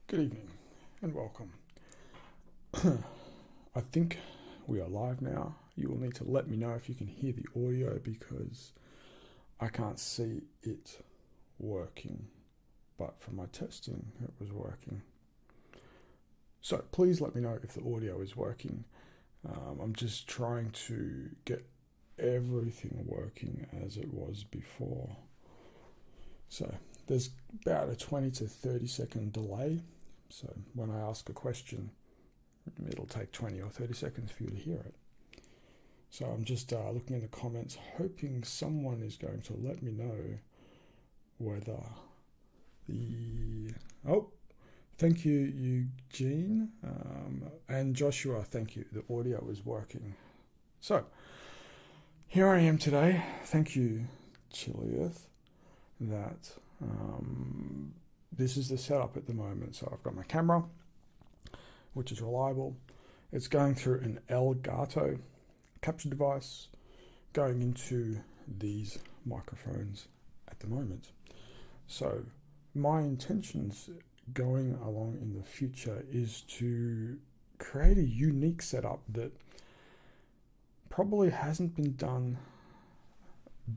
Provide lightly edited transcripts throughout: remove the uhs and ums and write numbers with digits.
Good evening and welcome. I think we are live now. You will need to let me know if you can hear the audio because I can't see it working, but from my testing it was working. So please let me know if the audio is working. I'm just trying to get everything working as it was before. So there's about a 20 to 30 second delay. So when I ask a question, it'll take 20 or 30 seconds for you to hear it. So I'm just looking in the comments, hoping someone is going to let me know whether oh, thank you, Eugene, and Joshua, thank you. The audio is working. So here I am today. Thank you, Chili Earth, that this is the setup at the moment. So I've got my camera, which is reliable. It's going through an Elgato capture device, going into these microphones at the moment. So my intentions going along in the future is to create a unique setup that probably hasn't been done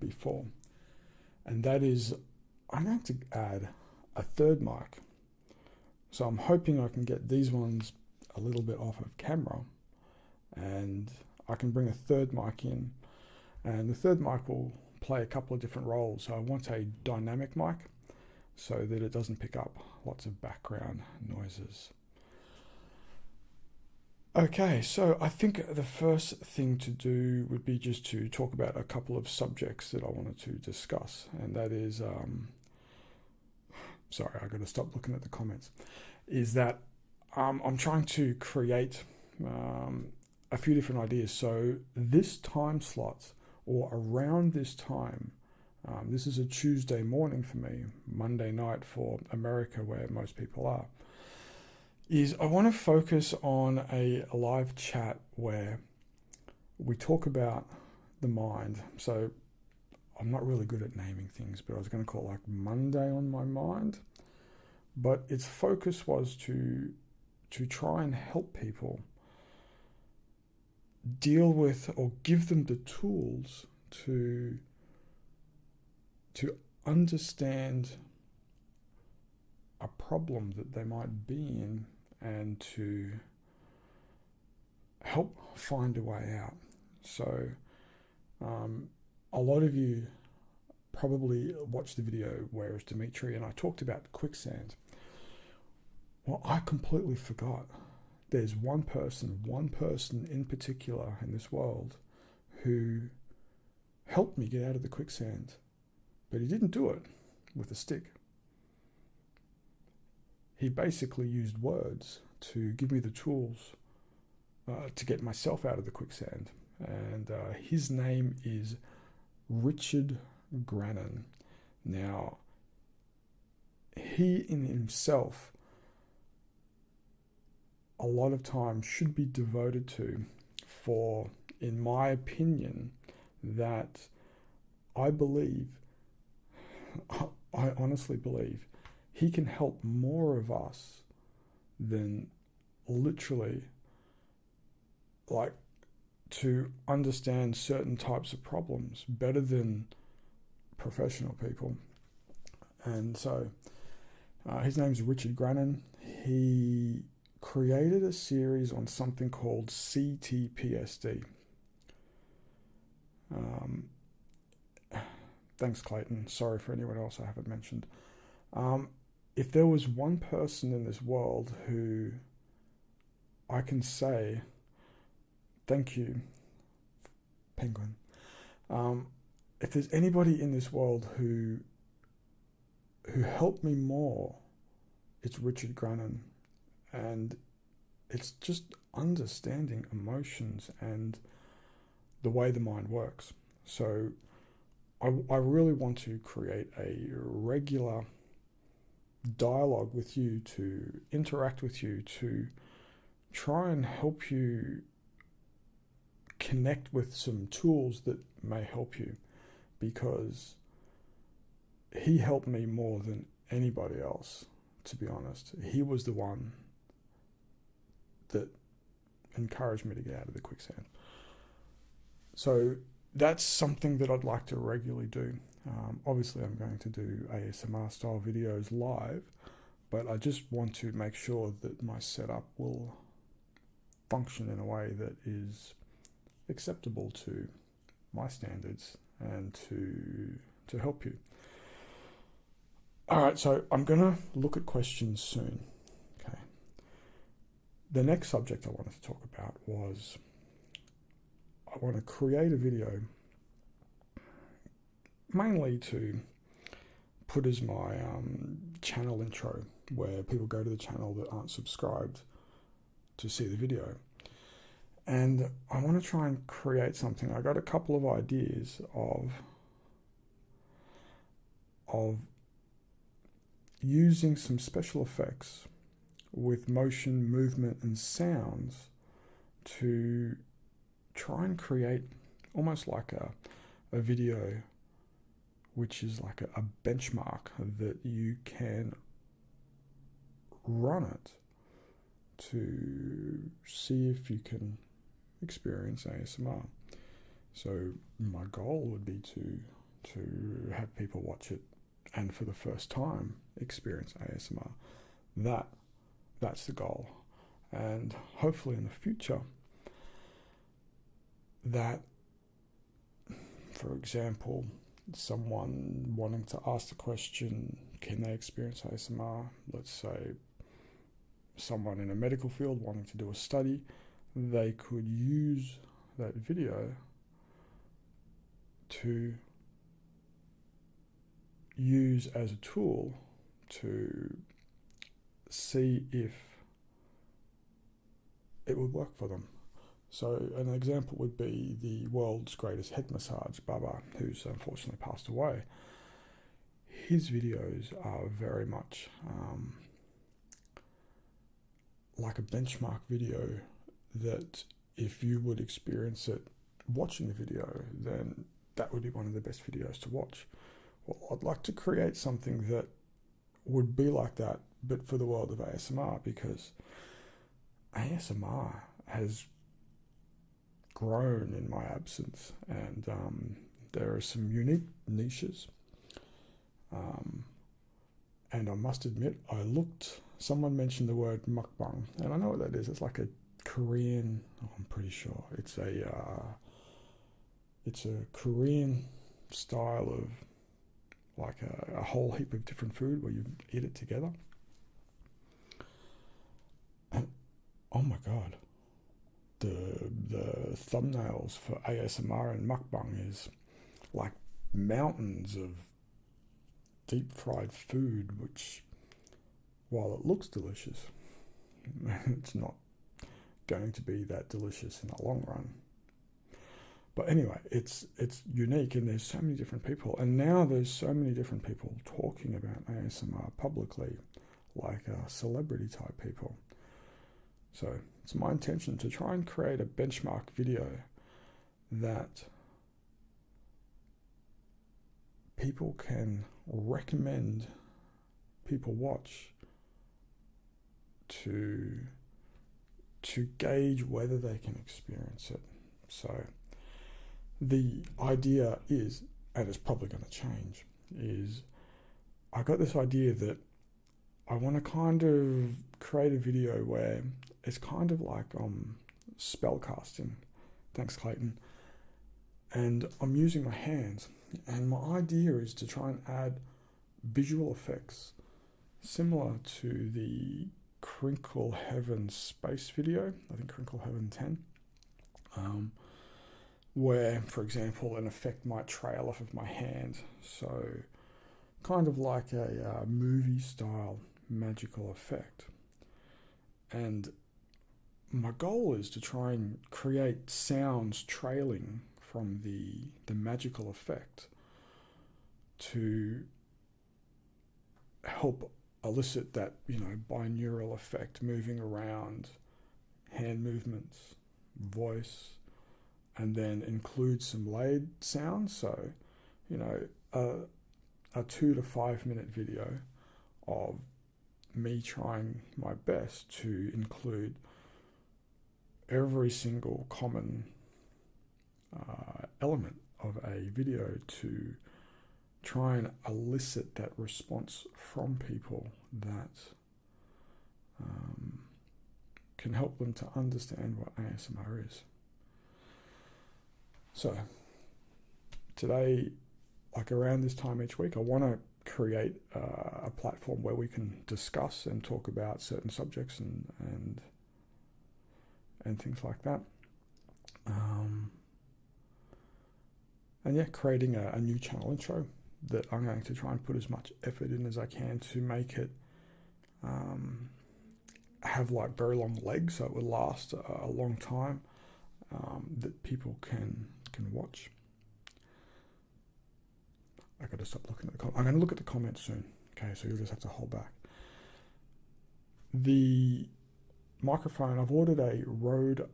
before. And that is, I'm going to add a third mic. So I'm hoping I can get these ones a little bit off of camera and I can bring a third mic in, and the third mic will play a couple of different roles. So I want a dynamic mic so that it doesn't pick up lots of background noises. Okay, so I think the first thing to do would be just to talk about a couple of subjects that I wanted to discuss, and that is, sorry, I got to stop looking at the comments, is that I'm trying to create a few different ideas. So this time slot, or around this time, this is a Tuesday morning for me, Monday night for America where most people are, is I want to focus on a live chat where we talk about the mind. So I'm not really good at naming things, but I was going to call it like Monday on my mind. But its focus was to try and help people deal with, or give them the tools to understand a problem that they might be in and to help find a way out. So a lot of you probably watched the video where it's Dmitri and I talked about quicksand. Well, I completely forgot. There's one person in particular in this world who helped me get out of the quicksand, but he didn't do it with a stick. He basically used words to give me the tools to get myself out of the quicksand. And his name is Richard Grannon. Now, he in himself, a lot of time should be devoted to, for, in my opinion, that I honestly believe he can help more of us than literally, like, to understand certain types of problems better than professional people. And so his name's Richard Grannon. He created a series on something called CTPSD. Thanks, Clayton. Sorry for anyone else I haven't mentioned. If there was one person in this world who I can say, thank you, Penguin. If there's anybody in this world who helped me more, it's Richard Grannon. And it's just understanding emotions and the way the mind works. So I really want to create a regular dialogue with you, to interact with you, to try and help you connect with some tools that may help you, because he helped me more than anybody else to be honest. He was the one that encouraged me to get out of the quicksand. So that's something that I'd like to regularly do. Obviously, I'm going to do ASMR style videos live, but I just want to make sure that my setup will function in a way that is acceptable to my standards and to help you. All right, so I'm going to look at questions soon. Okay. The next subject I wanted to talk about was I want to create a video mainly to put as my channel intro, where people go to the channel that aren't subscribed to see the video. And I want to try and create something. I got a couple of ideas of using some special effects with motion, movement, and sounds to try and create almost like a video which is like a benchmark that you can run it to see if you can experience ASMR. So my goal would be to have people watch it and for the first time experience ASMR. That's the goal. And hopefully in the future that, for example, someone wanting to ask the question, can they experience ASMR? Let's say someone in a medical field wanting to do a study, they could use that video to use as a tool to see if it would work for them. So an example would be the world's greatest head massage, Baba, who's unfortunately passed away. His videos are very much like a benchmark video that if you would experience it watching the video, then that would be one of the best videos to watch. Well, I'd like to create something that would be like that, but for the world of ASMR, because ASMR has grown in my absence, and there are some unique niches. And I must admit, someone mentioned the word mukbang, and I know what that is. It's like a Korean, I'm pretty sure. It's a Korean style of like a whole heap of different food where you eat it together. And oh my God, the thumbnails for ASMR and mukbang is like mountains of deep fried food, which, while it looks delicious, it's not going to be that delicious in the long run. But anyway, it's unique, and there's so many different people, and now there's so many different people talking about ASMR publicly, like celebrity type people. So it's my intention to try and create a benchmark video that people can recommend people watch to gauge whether they can experience it. So the idea is, and it's probably going to change, is I got this idea that I want to kind of create a video where it's kind of like spell casting. Thanks, Clayton. And I'm using my hands, and my idea is to try and add visual effects similar to the Crinkle Heaven space video, I think Crinkle Heaven 10, where, for example, an effect might trail off of my hand. So kind of like a movie style magical effect. And my goal is to try and create sounds trailing from the magical effect to help elicit that, binaural effect, moving around, hand movements, voice, and then include some layered sounds. So, a 2 to 5 minute video of me trying my best to include every single common element of a video to try and elicit that response from people that can help them to understand what ASMR is. So today, like around this time each week, I want to create a platform where we can discuss and talk about certain subjects and things like that. And yeah, creating a new channel intro that I'm going to try and put as much effort in as I can to make it have like very long legs, so it will last a long time, that people can watch. I got to stop looking at the comments. I'm going to look at the comments soon. Okay, so you'll just have to hold back. The microphone, I've ordered a Rode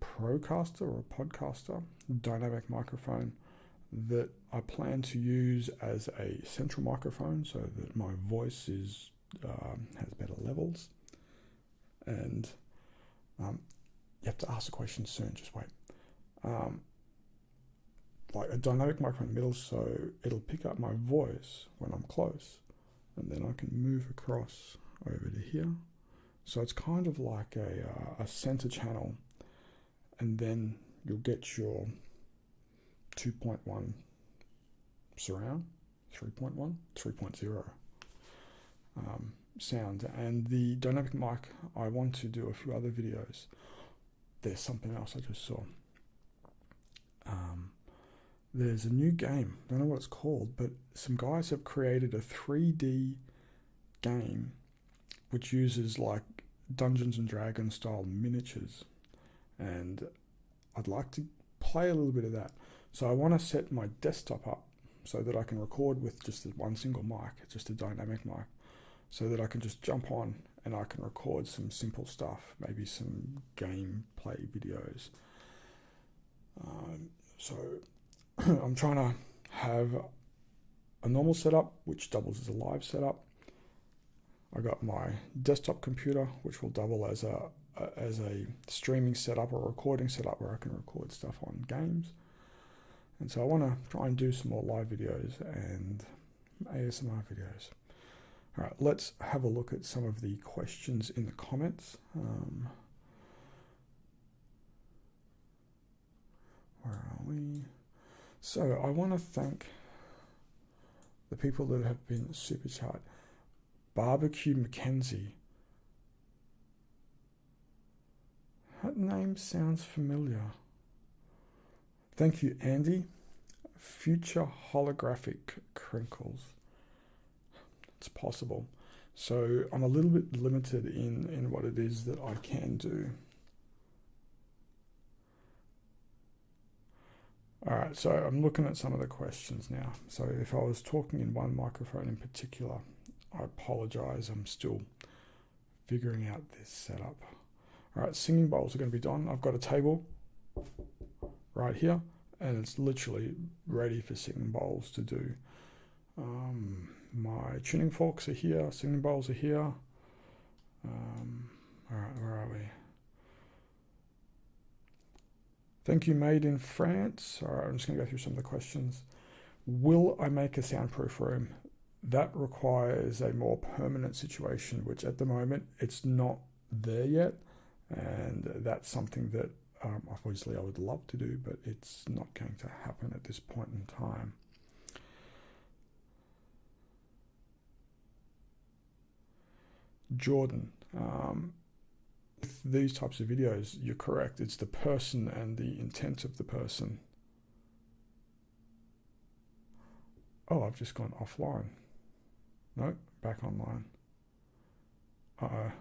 Procaster or Podcaster dynamic microphone that I plan to use as a central microphone so that my voice is has better levels. And you have to ask the question soon, just wait. Like a dynamic microphone in the middle, so it'll pick up my voice when I'm close, and then I can move across over to here. So it's kind of like a center channel, and then you'll get your 2.1 surround, 3.1, 3.0 sound. And the dynamic mic, I want to do a few other videos. There's something else I just saw. There's a new game, I don't know what it's called, but some guys have created a 3D game which uses like Dungeons and Dragons style miniatures, and I'd like to play a little bit of that. So I want to set my desktop up so that I can record with just one single mic, just a dynamic mic, so that I can just jump on and I can record some simple stuff, maybe some gameplay videos. So I'm trying to have a normal setup which doubles as a live setup. I got my desktop computer which will double as a streaming setup or recording setup where I can record stuff on games. And so I want to try and do some more live videos and ASMR videos. All right, let's have a look at some of the questions in the comments. Where are we? So I want to thank the people that have been super chat. Barbecue Mackenzie. That name sounds familiar. Thank you, Andy. Future holographic crinkles. It's possible. So I'm a little bit limited in what it is that I can do. All right, so I'm looking at some of the questions now. So if I was talking in one microphone in particular, I apologize. I'm still figuring out this setup. All right, singing bowls are going to be done. I've got a table right here, and it's literally ready for singing bowls to do. My tuning forks are here, singing bowls are here. All right, where are we? Thank you, made in France. All right, I'm just going to go through some of the questions. Will I make a soundproof room? That requires a more permanent situation, which at the moment it's not there yet. And that's something that obviously I would love to do, but it's not going to happen at this point in time. Jordan, with these types of videos, you're correct. It's the person and the intent of the person. Oh, I've just gone offline. No, back online. Uh-oh.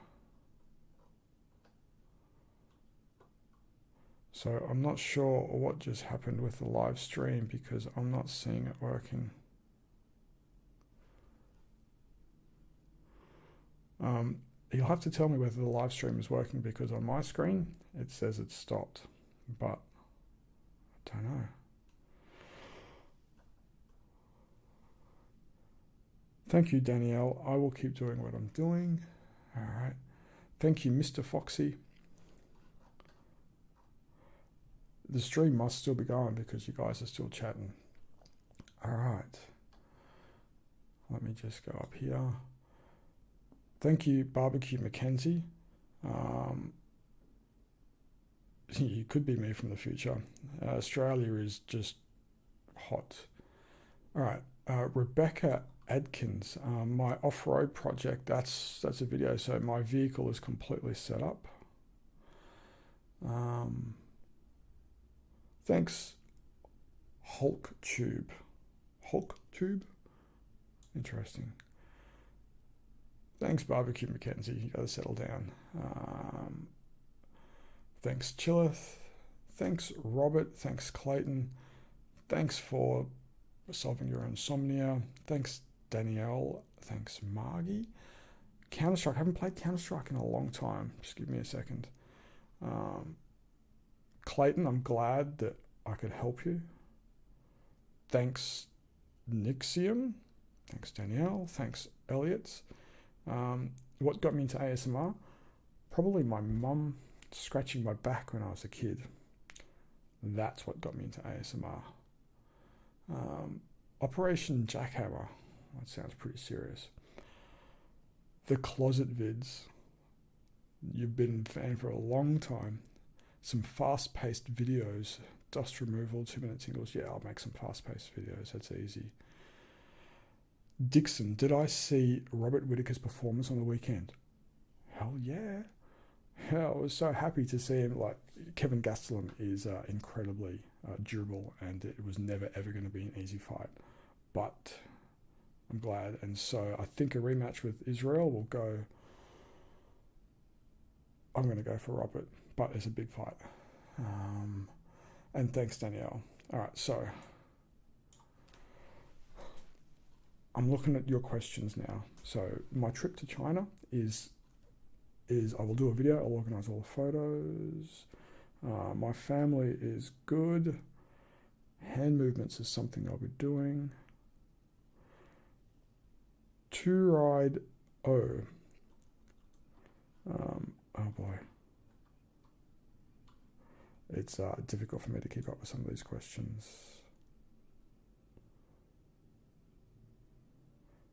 So I'm not sure what just happened with the live stream because I'm not seeing it working. You'll have to tell me whether the live stream is working because on my screen it says it's stopped, but I don't know. Thank you, Danielle. I will keep doing what I'm doing. All right. Thank you, Mr. Foxy. The stream must still be going because you guys are still chatting. All right. Let me just go up here. Thank you, Barbecue Mackenzie. You could be me from the future. Australia is just hot. All right. Rebecca Adkins, my off-road project, that's a video. So my vehicle is completely set up. Thanks, Hulk Tube. Interesting. Thanks, Barbecue Mackenzie. You gotta settle down. Thanks, Chillith. Thanks, Robert. Thanks, Clayton. Thanks for solving your insomnia. Thanks, Danielle. Thanks, Margie. Counter-Strike. I haven't played Counter-Strike in a long time. Just give me a second. Clayton, I'm glad that I could help you. Thanks, Nixium. Thanks, Danielle. Thanks, Elliot. What got me into ASMR? Probably my mum scratching my back when I was a kid. That's what got me into ASMR. Operation Jackhammer. That sounds pretty serious. The Closet Vids. You've been a fan for a long time. Some fast-paced videos. Dust removal, 2-minute tingles. Yeah, I'll make some fast-paced videos. That's easy. Dixon, did I see Robert Whittaker's performance on the weekend? Hell yeah. I was so happy to see him. Like, Kevin Gastelum is incredibly durable, and it was never ever going to be an easy fight. But I'm glad, and so I think a rematch with Israel will go. I'm going to go for Robert, but it's a big fight. And thanks, Danielle. All right, so I'm looking at your questions now. So my trip to China is I will do a video. I'll organize all the photos. My family is good. Hand movements is something I'll be doing. To ride oh boy, it's difficult for me to keep up with some of these questions.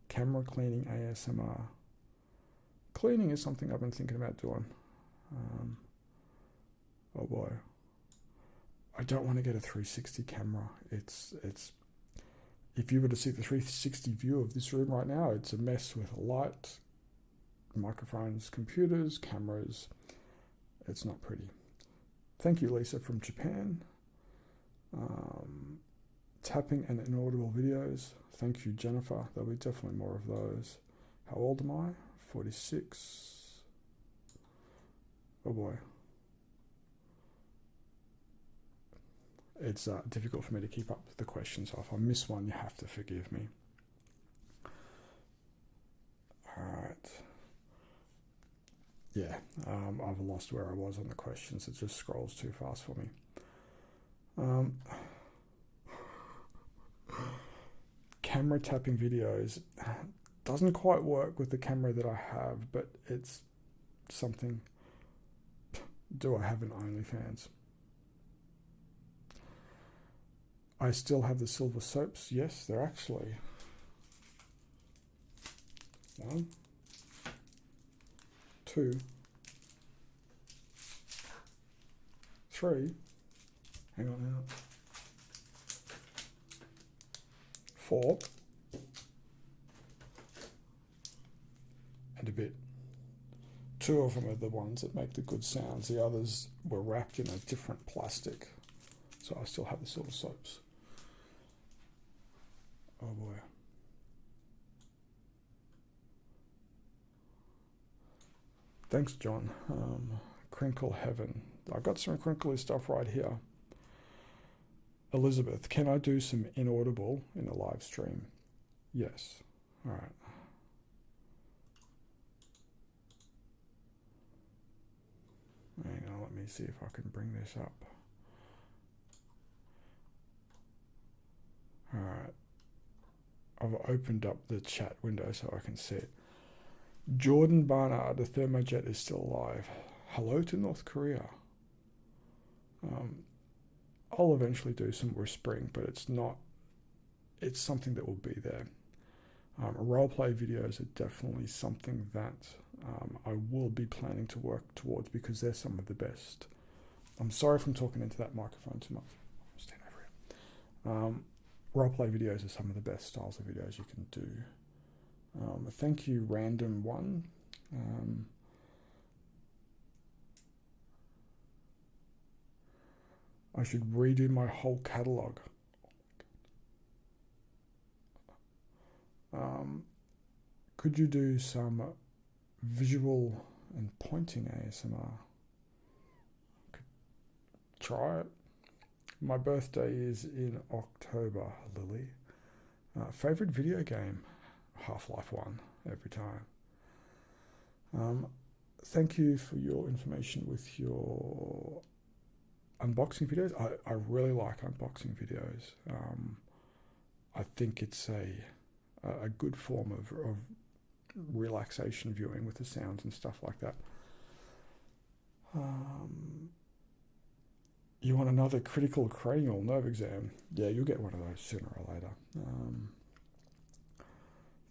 Camera cleaning ASMR. Cleaning is something I've been thinking about doing. Oh boy, I don't want to get a 360 camera. It's if you were to see the 360 view of this room right now, it's a mess with light, microphones, computers, cameras. It's not pretty. Thank you, Lisa from Japan. Tapping and inaudible videos. Thank you, Jennifer. There'll be definitely more of those. How old am I? 46. Oh boy. It's difficult for me to keep up with the questions, so if I miss one, you have to forgive me. All right. Yeah, I've lost where I was on the questions. It just scrolls too fast for me. Camera tapping videos doesn't quite work with the camera that I have, but it's something. Do I have an OnlyFans? I still have the silver soaps. Yes, they're actually 1, 2, 3. Hang on now. 4. And a bit. 2 of them are the ones that make the good sounds. The others were wrapped in a different plastic. So I still have the silver soaps. Oh boy. Thanks, John. Crinkle Heaven. I got some crinkly stuff right here. Elizabeth, can I do some inaudible in a live stream? Yes. All right. Hang on, let me see if I can bring this up. All right. I've opened up the chat window so I can see it. Jordan Barnard, the Thermojet is still alive. Hello to North Korea. I'll eventually do some whispering, but it's not. It's something that will be there. Roleplay videos are definitely something that I will be planning to work towards because they're some of the best. I'm sorry if I'm talking into that microphone too much. I'll stand over here. Roleplay videos are some of the best styles of videos you can do. Thank you, Random One. I should redo my whole catalogue. Could you do some visual and pointing ASMR? Could try it. My birthday is in October, Lily. Favorite video game? Half-Life 1 every time. Thank you for your information with your unboxing videos. I really like unboxing videos. I think it's a good form of relaxation viewing with the sounds and stuff like that. You want another critical cranial nerve exam? Yeah, you'll get one of those sooner or later.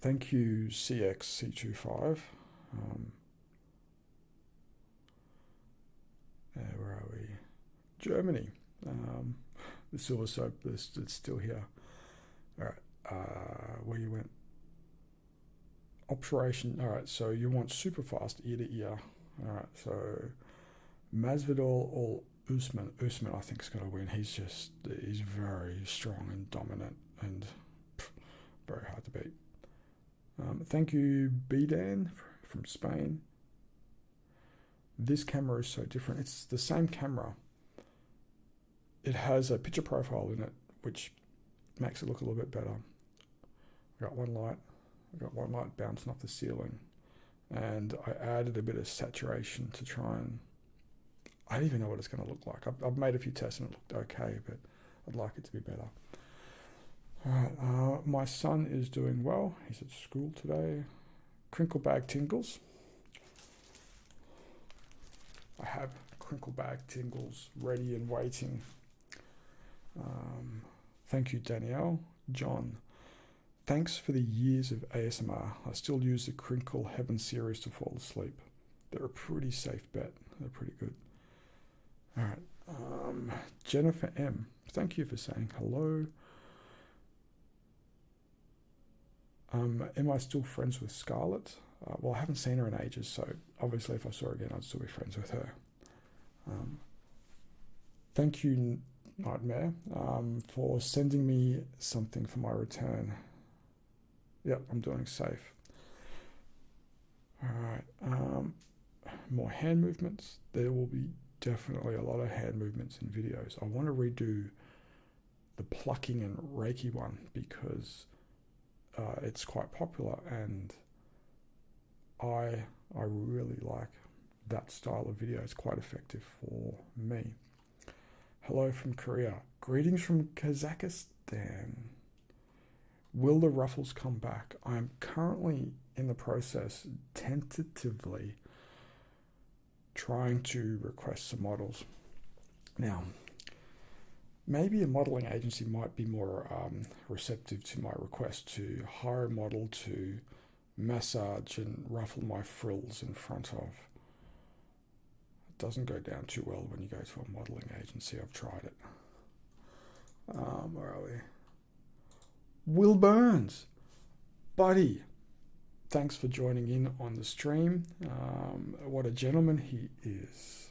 Thank you, CXC25. Where are we? Germany. The silver soap is still here. All right, where you went? Operation. All right, so you want super fast ear to ear. All right, so Masvidal or Usman. Usman, I think, is going to win. He's very strong and dominant and very hard to beat. Thank you, Bdan from Spain. This camera is so different. It's the same camera. It has a picture profile in it, which makes it look a little bit better. I got one light bouncing off the ceiling, and I added a bit of saturation to try and. I don't even know what it's going to look like. I've made a few tests and it looked okay, but I'd like it to be better. All right, my son is doing well. He's at school today. Crinkle bag tingles. I have crinkle bag tingles ready and waiting. Thank you, Danielle. John, thanks for the years of ASMR. I still use the Crinkle Heaven series to fall asleep. They're a pretty safe bet. They're pretty good. All right. Jennifer M, thank you for saying hello. Am I still friends with Scarlett? Well, I haven't seen her in ages, so obviously if I saw her again, I'd still be friends with her. Thank you, Nightmare, for sending me something for my return. Yep, I'm doing safe. All right. More hand movements. There will be definitely a lot of hand movements in videos. I want to redo the plucking and Reiki one because it's quite popular and I really like that style of video. It's quite effective for me. Hello from Korea. Greetings from Kazakhstan. Will the ruffles come back? I'm currently in the process, tentatively trying to request some models. Now, maybe a modeling agency might be more receptive to my request to hire a model to massage and ruffle my frills in front of. It doesn't go down too well when you go to a modeling agency. I've tried it. Where are we? Will Burns, buddy, thanks for joining in on the stream. What a gentleman he is.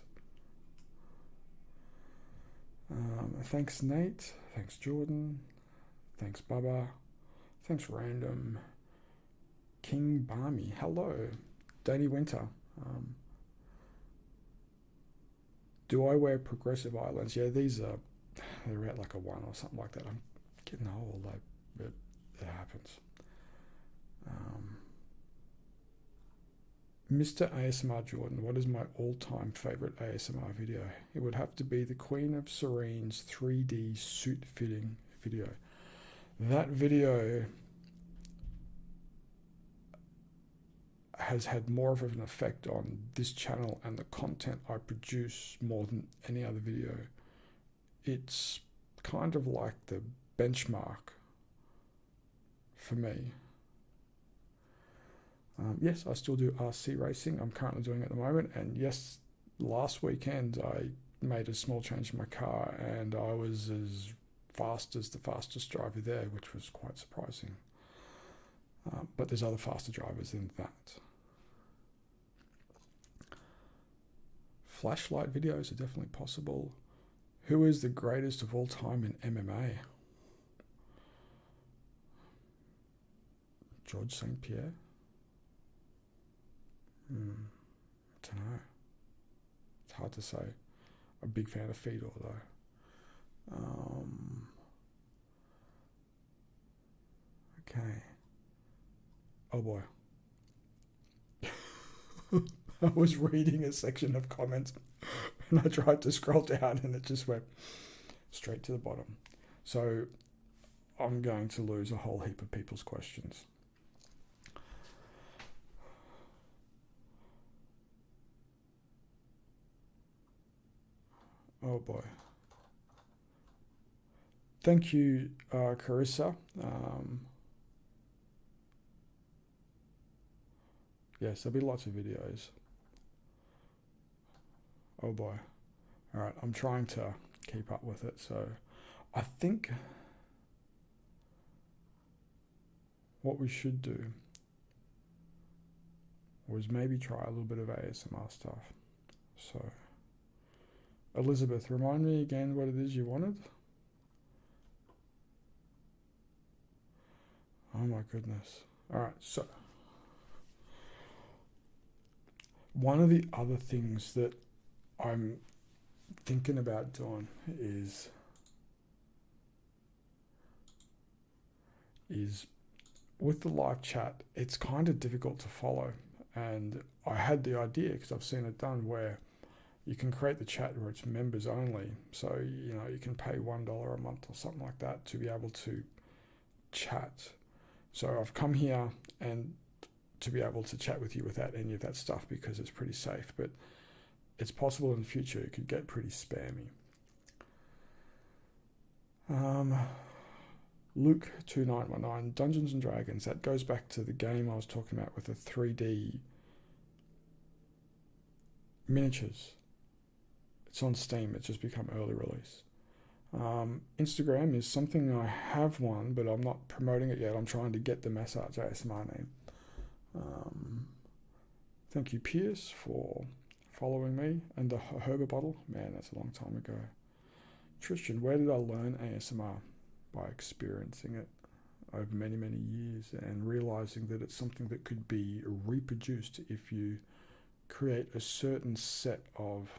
Thanks, Nate. Thanks, Jordan. Thanks, Bubba. Thanks, Random. King Barmy. Hello. Danny Winter. Do I wear progressive eye lens? Yeah, they're at like a 1 or something like that. I'm getting old, but it happens. Mr. ASMR Jordan, what is my all-time favorite ASMR video? It would have to be the Queen of Serene's 3D suit fitting video. That video has had more of an effect on this channel and the content I produce more than any other video. It's kind of like the benchmark for me. Yes, I still do RC racing. I'm currently doing it at the moment, and yes, last weekend I made a small change in my car and I was as fast as the fastest driver there, which was quite surprising. But there's other faster drivers than that. Flashlight videos are definitely possible. Who is the greatest of all time in MMA? George St. Pierre? I don't know. It's hard to say. I'm a big fan of Fedor though. Okay. Oh boy. I was reading a section of comments and I tried to scroll down and it just went straight to the bottom. So I'm going to lose a whole heap of people's questions. Oh boy. Thank you, Carissa. Yes, there'll be lots of videos. Oh boy. All right, I'm trying to keep up with it. So I think what we should do was maybe try a little bit of ASMR stuff. So Elizabeth, remind me again what it is you wanted. Oh my goodness. All right, so one of the other things that I'm thinking about doing is with the live chat, it's kind of difficult to follow. And I had the idea, because I've seen it done, where you can create the chat where it's members only. So, you know, you can pay $1 a month or something like that to be able to chat. So I've come here and to be able to chat with you without any of that stuff because it's pretty safe. But it's possible in the future it could get pretty spammy. Luke2919, Dungeons and Dragons. That goes back to the game I was talking about with the 3D miniatures. It's on Steam. It's just become early release. Instagram is something I have one, but I'm not promoting it yet. I'm trying to get the MassageASMR name. Thank you, Pierce, for following me. And the Herba bottle. Man, that's a long time ago. Tristan, where did I learn ASMR? By experiencing it over many, many years and realizing that it's something that could be reproduced if you create a certain set of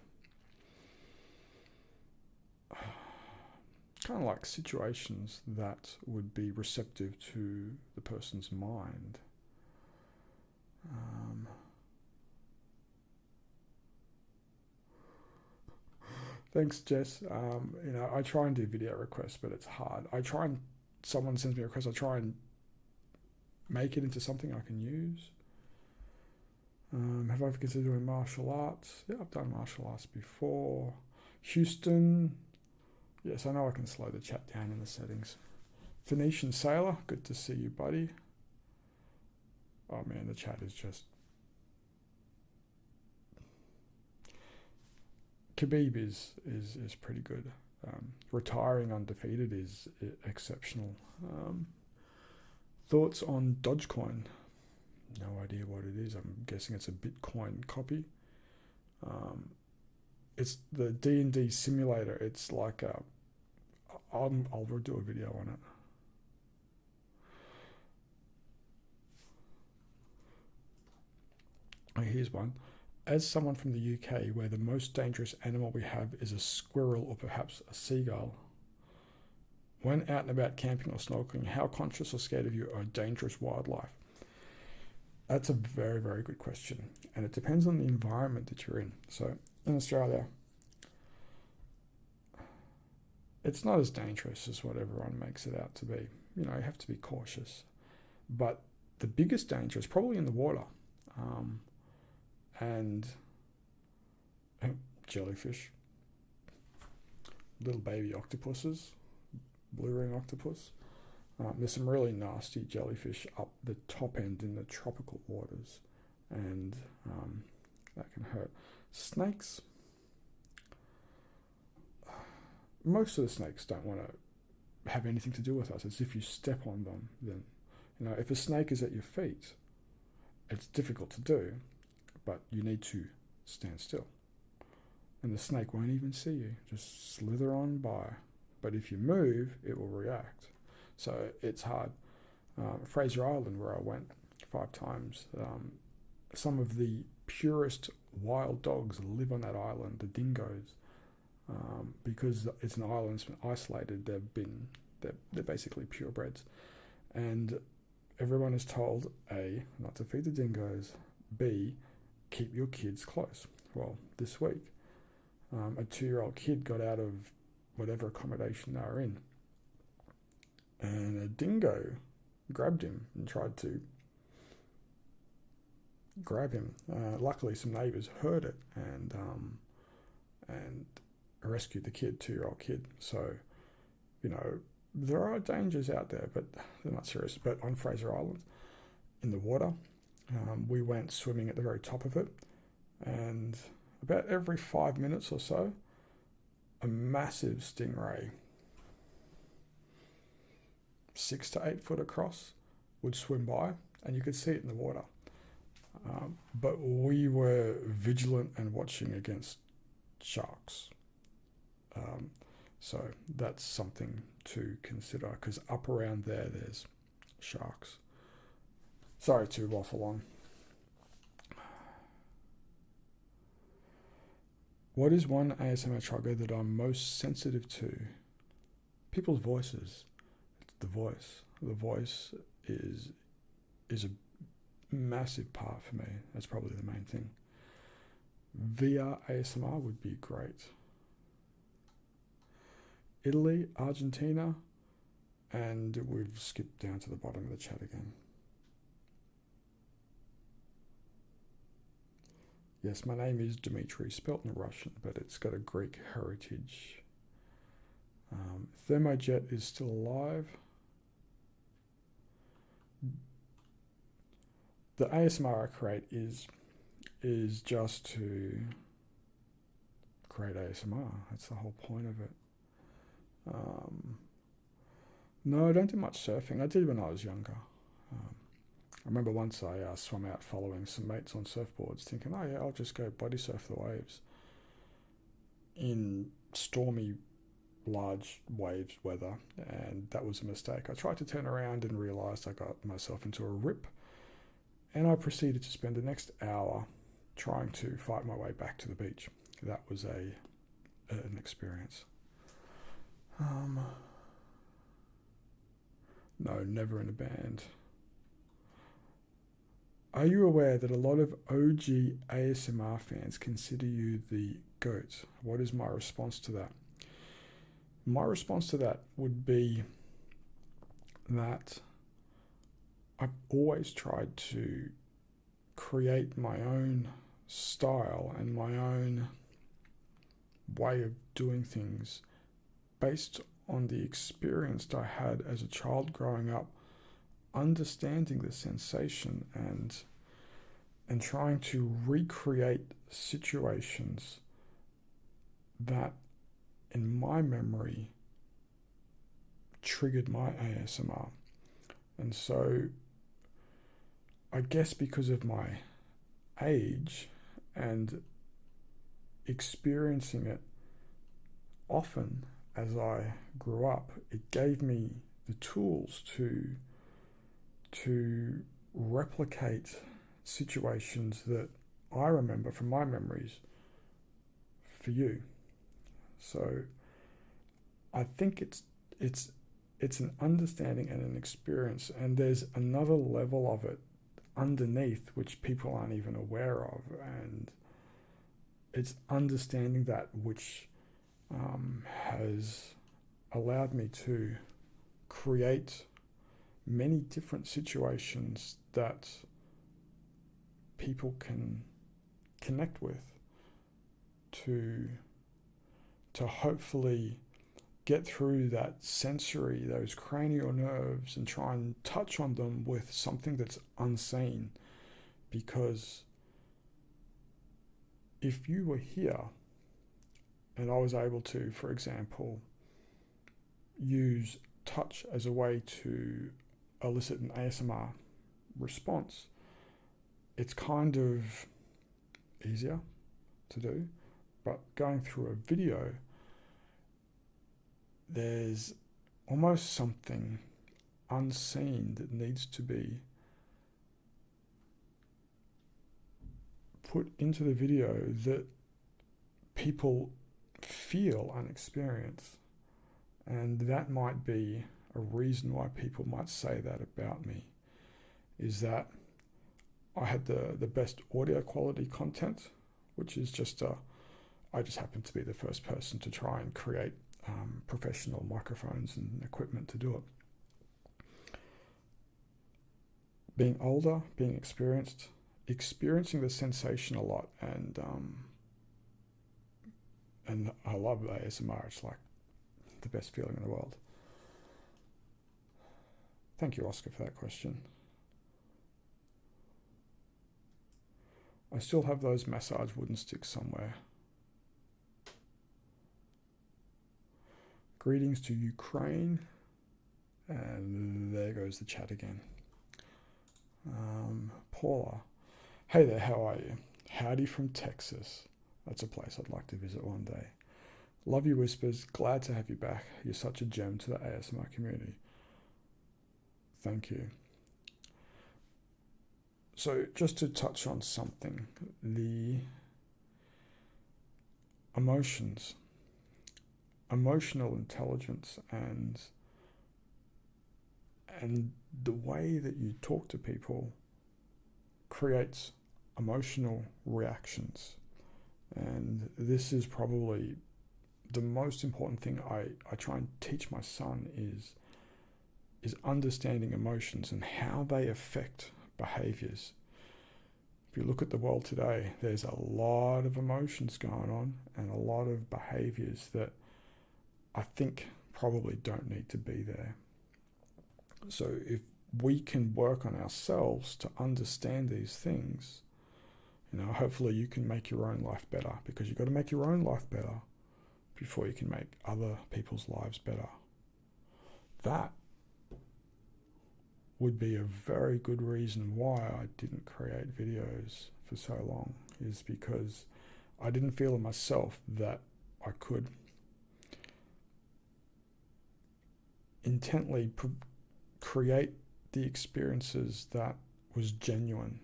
kind of like situations that would be receptive to the person's mind. Thanks, Jess. You know, I try and do video requests, but it's hard. Someone sends me a request, I try and make it into something I can use. Have I ever considered doing martial arts? Yeah, I've done martial arts before. Houston. Yes, I know I can slow the chat down in the settings. Phoenician Sailor, good to see you, buddy. Oh man, the chat is just... Khabib is pretty good. Retiring undefeated is exceptional. Thoughts on Dogecoin? No idea what it is. I'm guessing it's a Bitcoin copy. It's the D&D simulator. It's like I'll do a video on it. Oh, here's one. As someone from the UK, where the most dangerous animal we have is a squirrel or perhaps a seagull, when out and about camping or snorkeling, how conscious or scared of you are dangerous wildlife? That's a very, very good question. And it depends on the environment that you're in. So in Australia, it's not as dangerous as what everyone makes it out to be. You know, you have to be cautious. But the biggest danger is probably in the water. and jellyfish, little baby octopuses, blue ring octopus. There's some really nasty jellyfish up the top end in the tropical waters, and that can hurt. Snakes, most of the snakes don't want to have anything to do with us. It's if you step on them, then, if a snake is at your feet, it's difficult to do, but you need to stand still. And the snake won't even see you, just slither on by. But if you move, it will react. So it's hard. Fraser Island, where I went 5 times, some of the purest wild dogs live on that island, the dingoes, because it's an island that's been isolated. They're basically purebreds, and everyone is told A, not to feed the dingoes, B, keep your kids close. Well, this week, a 2-year-old kid got out of whatever accommodation they were in, and a dingo grabbed him and tried to grab him. Luckily, some neighbours heard it and rescued the kid, 2-year-old kid. So, there are dangers out there, but they're not serious. But on Fraser Island, in the water, we went swimming at the very top of it, and about every 5 minutes or so, a massive stingray, 6 to 8 foot across, would swim by, and you could see it in the water. But we were vigilant and watching against sharks. So that's something to consider, because up around there's sharks. Sorry to waffle on. What is one ASMR trigger that I'm most sensitive to? People's voices. It's the voice. The voice is a massive part for me. That's probably the main thing. VR ASMR would be great. Italy, Argentina, and we've skipped down to the bottom of the chat again. Yes, my name is Dmitri, spelt in Russian, but it's got a Greek heritage. Thermojet is still alive. The ASMR I create is just to create ASMR. That's the whole point of it. No, I don't do much surfing. I did when I was younger. I remember once I swam out following some mates on surfboards, thinking, oh yeah, I'll just go body surf the waves. In stormy, large waves weather, and that was a mistake. I tried to turn around and realised I got myself into a rip, and I proceeded to spend the next hour trying to fight my way back to the beach. That was an experience. No, never in a band. Are you aware that a lot of OG ASMR fans consider you the GOAT? What is my response to that? My response to that would be that I've always tried to create my own style and my own way of doing things based on the experience I had as a child growing up, understanding the sensation and trying to recreate situations that, in my memory, triggered my ASMR. And so, I guess because of my age and experiencing it often as I grew up, it gave me the tools to replicate situations that I remember from my memories for you. So I think it's an understanding and an experience, and there's another level of it underneath which people aren't even aware of, and it's understanding that which has allowed me to create many different situations that people can connect with to hopefully get through that sensory, those cranial nerves, and try and touch on them with something that's unseen. Because if you were here and I was able to, for example, use touch as a way to elicit an ASMR response, it's kind of easier to do. But going through a video, there's almost something unseen that needs to be put into the video that people feel and experience. And that might be a reason why people might say that about me, is that I had the best audio quality content, which is just I just happened to be the first person to try and create professional microphones and equipment to do it. Being older, being experiencing the sensation a lot, and I love ASMR. It's like the best feeling in the world. Thank you, Oscar, for that question. I still have those massage wooden sticks somewhere. Greetings to Ukraine. And there goes the chat again. Paula. Hey there, how are you? Howdy from Texas. That's a place I'd like to visit one day. Love you, Whispers. Glad to have you back. You're such a gem to the ASMR community. Thank you. So just to touch on something, the emotions, emotional intelligence, and the way that you talk to people creates emotional reactions. And this is probably the most important thing I try and teach my son is understanding emotions and how they affect behaviors. If you look at the world today, there's a lot of emotions going on and a lot of behaviors that I think probably don't need to be there. So if we can work on ourselves to understand these things, hopefully you can make your own life better, because you've got to make your own life better before you can make other people's lives better. That would be a very good reason why I didn't create videos for so long, is because I didn't feel in myself that I could intently create the experiences that was genuine.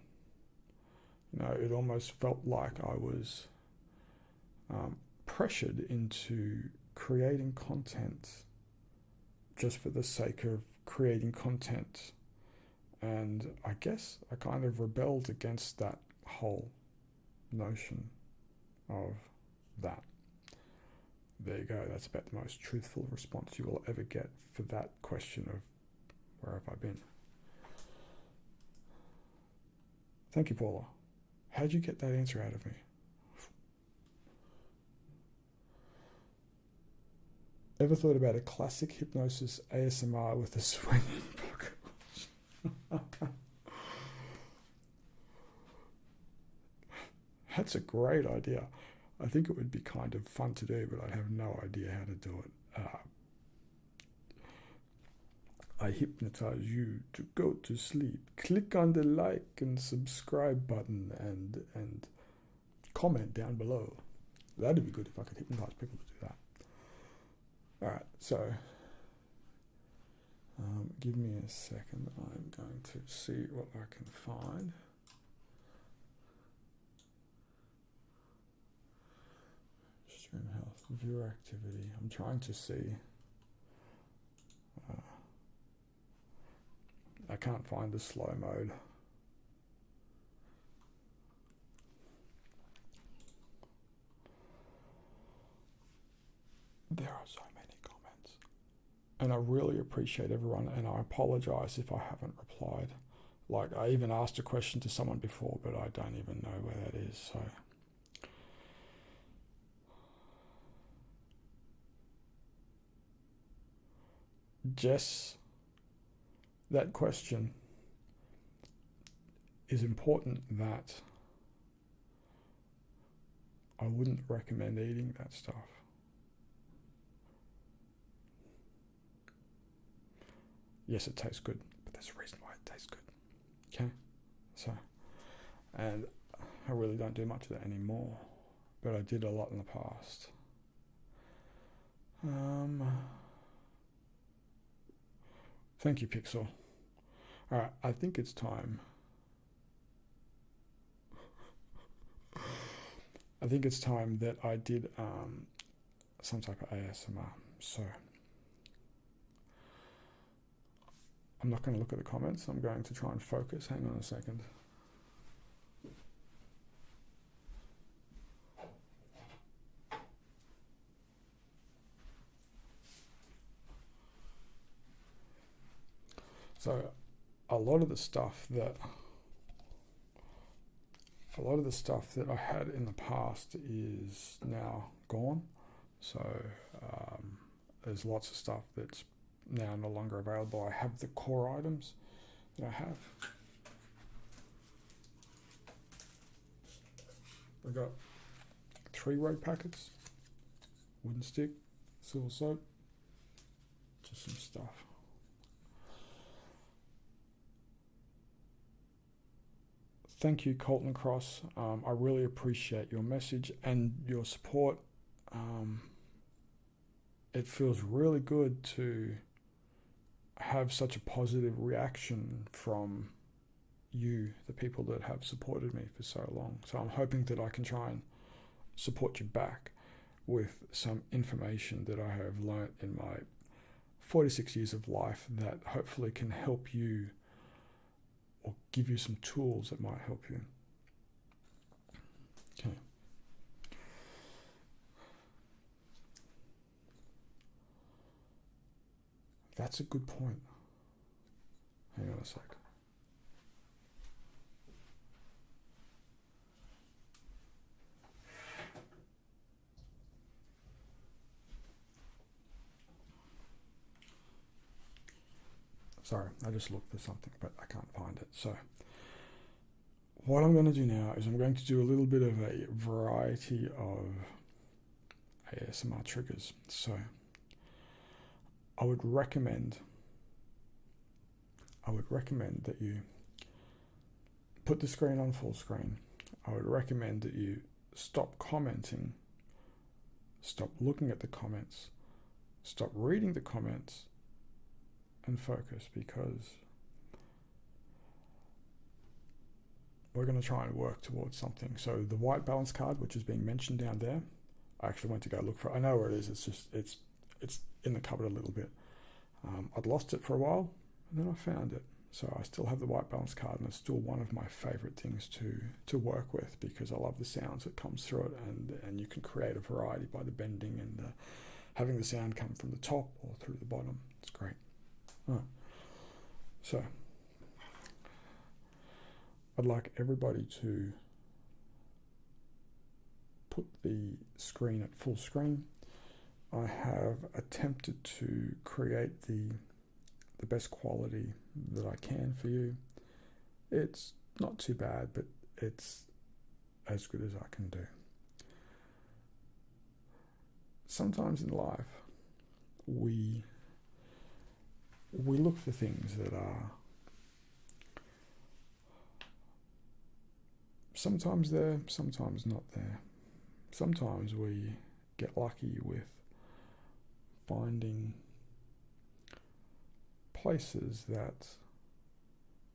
It almost felt like I was pressured into creating content just for the sake of creating content. And I guess I kind of rebelled against that whole notion of that. There you go. That's about the most truthful response you will ever get for that question of where have I been. Thank you, Paula. How'd you get that answer out of me? Ever thought about a classic hypnosis ASMR with a swinging book? That's a great idea. I think it would be kind of fun to do, but I have no idea how to do it. I hypnotize you to go to sleep. Click on the like and subscribe button and comment down below. That'd be good if I could hypnotize people to do that. Alright, so give me a second. I'm going to see what I can find. Stream health, viewer activity. I'm trying to see. I can't find the slow mode. There are so many comments. And I really appreciate everyone, and I apologize if I haven't replied. Like, I even asked a question to someone before, but I don't even know where that is. So Jess, that question is important, that I wouldn't recommend eating that stuff. Yes, it tastes good, but there's a reason why it tastes good. Okay? So, and I really don't do much of that anymore, but I did a lot in the past. Thank you, Pixel. Alright, I think it's time. I think it's time that I did some type of ASMR. So I'm not going to look at the comments. I'm going to try and focus. Hang on a second. So a lot of the stuff that I had in the past is now gone. So there's lots of stuff that's now no longer available. I have the core items that I have. I got 3 rogue packets, wooden stick, silver soap, just some stuff. Thank you, Colton Cross. I really appreciate your message and your support. It feels really good to have such a positive reaction from you, the people that have supported me for so long. So I'm hoping that I can try and support you back with some information that I have learnt in my 46 years of life that hopefully can help you, or give you some tools that might help you. Okay. That's a good point. Hang on a sec. Sorry, I just looked for something, but I can't find it. So what I'm going to do now is I'm going to do a little bit of a variety of ASMR triggers. So I would recommend that you put the screen on full screen. I would recommend that you stop commenting, stop looking at the comments, stop reading the comments, and focus, because we're going to try and work towards something. So the white balance card, which is being mentioned down there, I actually went to go look for it. I know where it is. It's in the cupboard a little bit. I'd lost it for a while, and then I found it. So I still have the white balance card, and it's still one of my favorite things to work with, because I love the sounds that comes through it, and you can create a variety by the bending and having the sound come from the top or through the bottom. It's great. Right. So I'd like everybody to put the screen at full screen. I have attempted to create the best quality that I can for you. It's not too bad, but it's as good as I can do. Sometimes in life, we look for things that are sometimes there, sometimes not there. Sometimes we get lucky with finding places that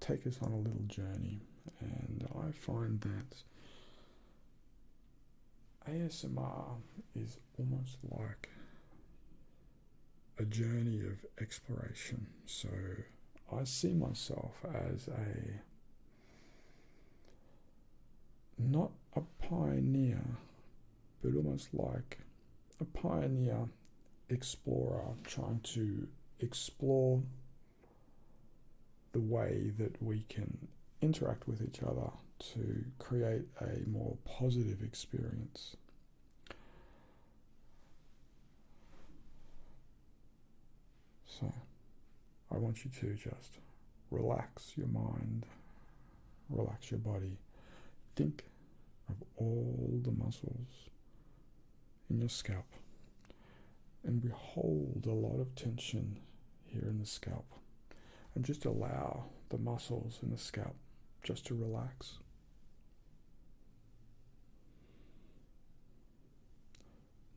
take us on a little journey, and I find that ASMR is almost like a journey of exploration. So I see myself as not a pioneer, but almost like a pioneer explorer, trying to explore the way that we can interact with each other to create a more positive experience. So I want you to just relax your mind, relax your body. Think of all the muscles in your scalp. And we hold a lot of tension here in the scalp. And just allow the muscles in the scalp just to relax.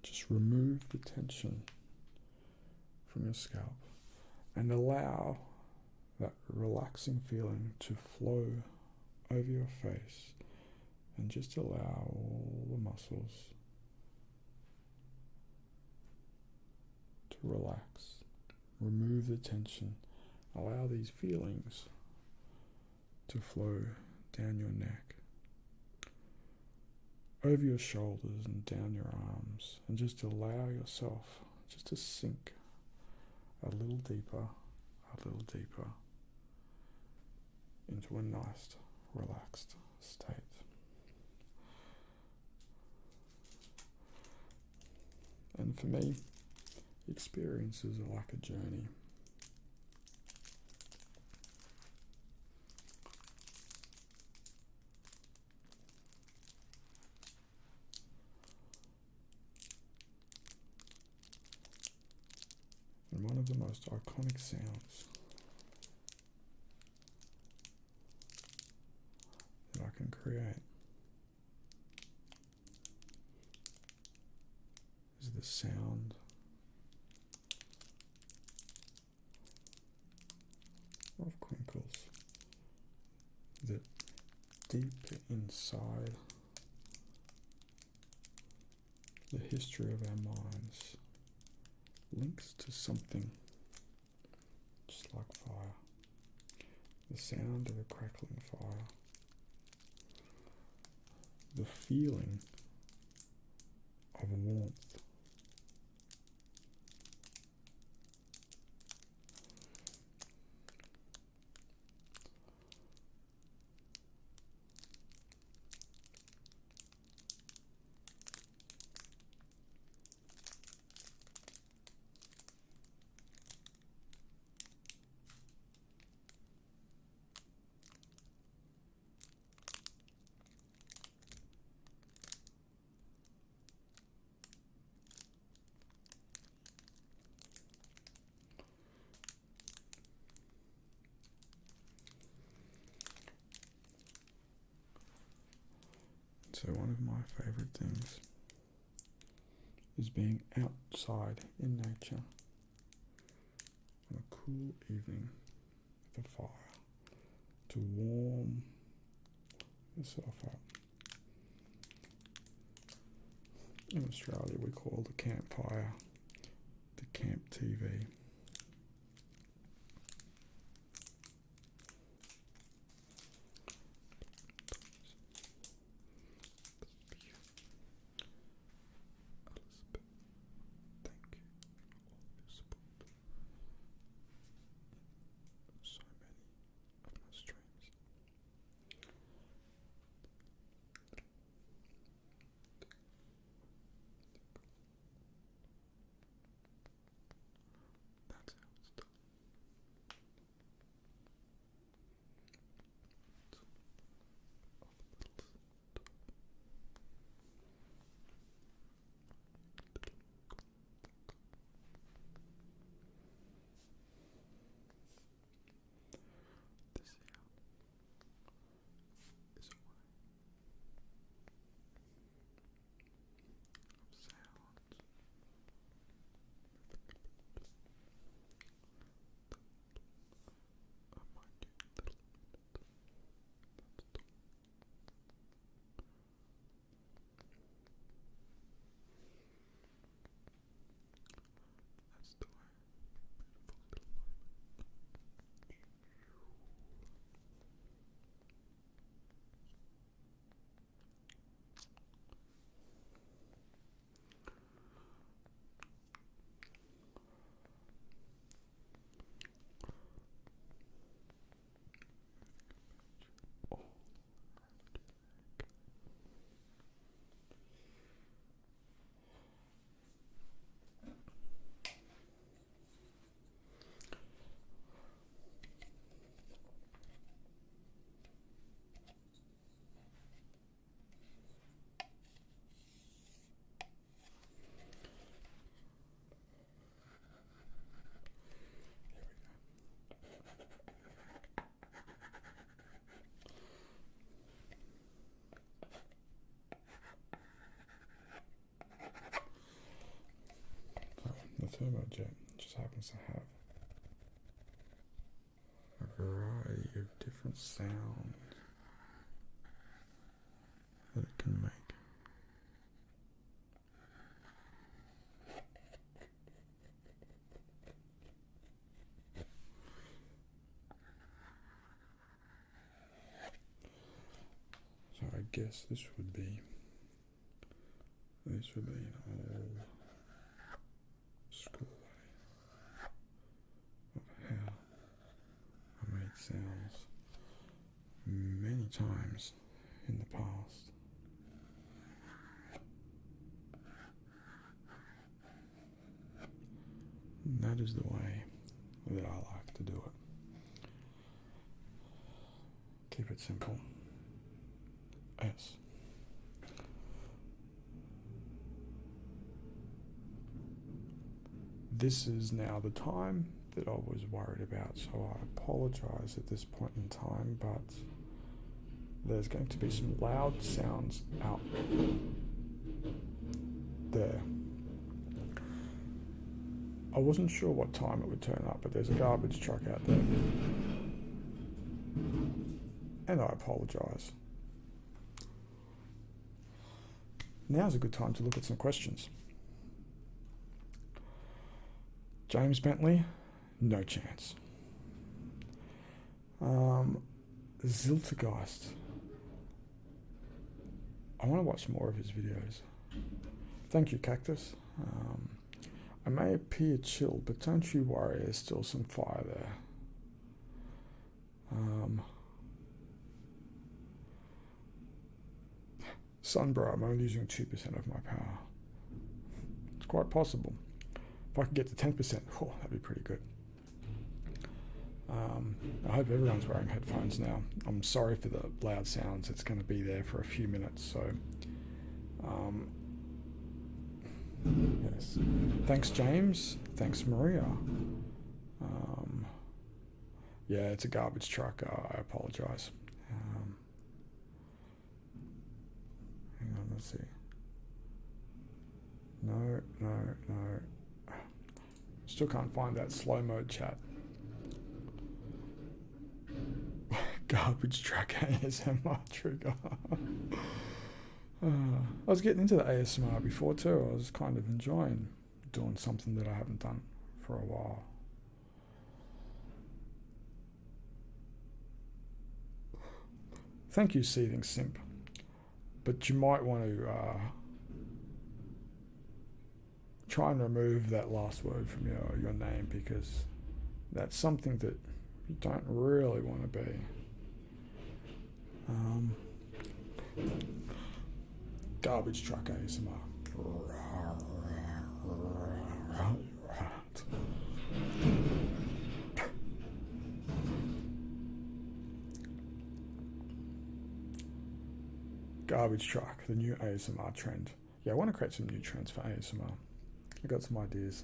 Just remove the tension from your scalp and allow that relaxing feeling to flow over your face, and just allow all the muscles to relax. Remove the tension. Allow these feelings to flow down your neck, over your shoulders and down your arms, and just allow yourself just to sink a little deeper into a nice, relaxed state. And for me, experiences are like a journey. And one of the most iconic sounds that I can create is the sound of crinkles that deep inside the history of our minds links to something just like fire. The sound of a crackling fire. The feeling of warmth. So one of my favourite things is being outside in nature on a cool evening with a fire to warm yourself up. In Australia we call the campfire the camp TV. Thermojet just happens to have a variety of different sounds that it can make. So I guess this would be an old school way of how I made sounds many times in the past. And that is the way that I like to do it. Keep it simple. Yes. This is now the time that I was worried about, so I apologize at this point in time, but there's going to be some loud sounds out there. I wasn't sure what time it would turn up, but there's a garbage truck out there. And I apologize. Now's a good time to look at some questions. James Bentley, no chance. Ziltergeist. I want to watch more of his videos. Thank you, Cactus. I may appear chill, but don't you worry, there's still some fire there. Sunbro, I'm only using 2% of my power. It's quite possible. If I could get to 10%, oh, that'd be pretty good. I hope everyone's wearing headphones now. I'm sorry for the loud sounds. It's going to be there for a few minutes, so yes. Thanks, James. Thanks, Maria. Yeah, it's a garbage truck. I apologize. Hang on, let's see. No. Still can't find that slow mode chat. Garbage truck ASMR trigger. I was getting into the ASMR before too. I was kind of enjoying doing something that I haven't done for a while. Thank you, Seething Simp. But you might want to try and remove that last word from your name, because that's something that you don't really want to be. Garbage truck ASMR. Garbage truck, the new ASMR trend. Yeah, I want to create some new trends for ASMR. I got some ideas.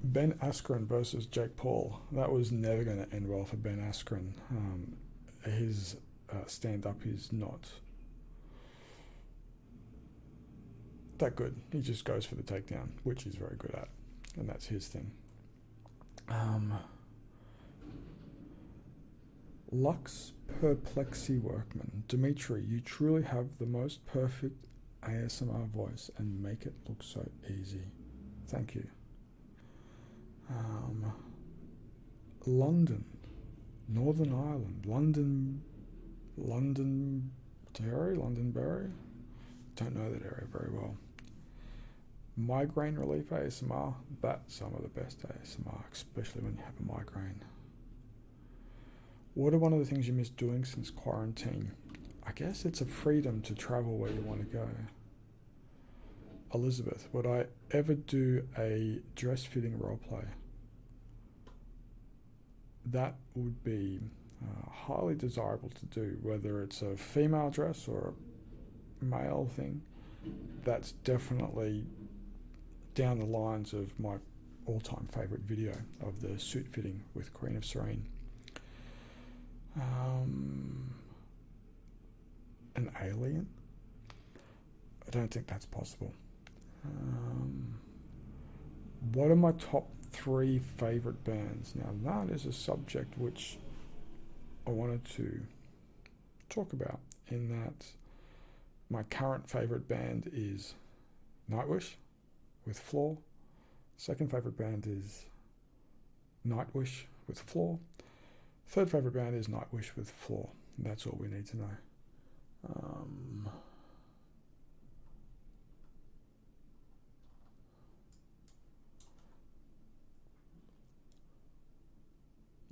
Ben Askren versus Jake Paul. That was never going to end well for Ben Askren. His stand-up is not that good. He just goes for the takedown, which he's very good at, and that's his thing. Lux Perplexy Workman. Dmitri, you truly have the most perfect ASMR voice and make it look so easy. Thank you. London, Northern Ireland, Londonderry. Don't know that area very well. Migraine relief ASMR. That's some of the best ASMR, especially when you have a migraine. What are one of the things you miss doing since quarantine? I guess it's a freedom to travel where you want to go. Elizabeth, would I ever do a dress fitting roleplay? That would be highly desirable to do, whether it's a female dress or a male thing. That's definitely down the lines of my all-time favorite video of the suit fitting with Queen of Serene. An alien? I don't think that's possible. what are my top 3 favorite bands? Now that is a subject which I wanted to talk about, in that my current favorite band is Nightwish with Floor. Second favorite band is Nightwish with Floor. Third favorite band is Nightwish with Floor. And that's all we need to know.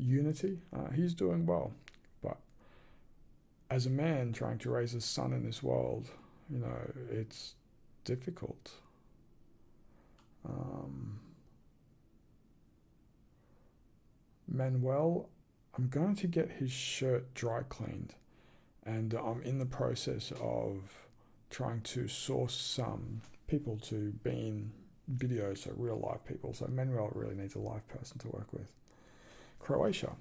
Unity, he's doing well, but as a man trying to raise a son in this world, you know, it's difficult. Manuel, I'm going to get his shirt dry cleaned, and I'm in the process of trying to source some people to be in videos, so real live people. So Manuel really needs a live person to work with. Croatia.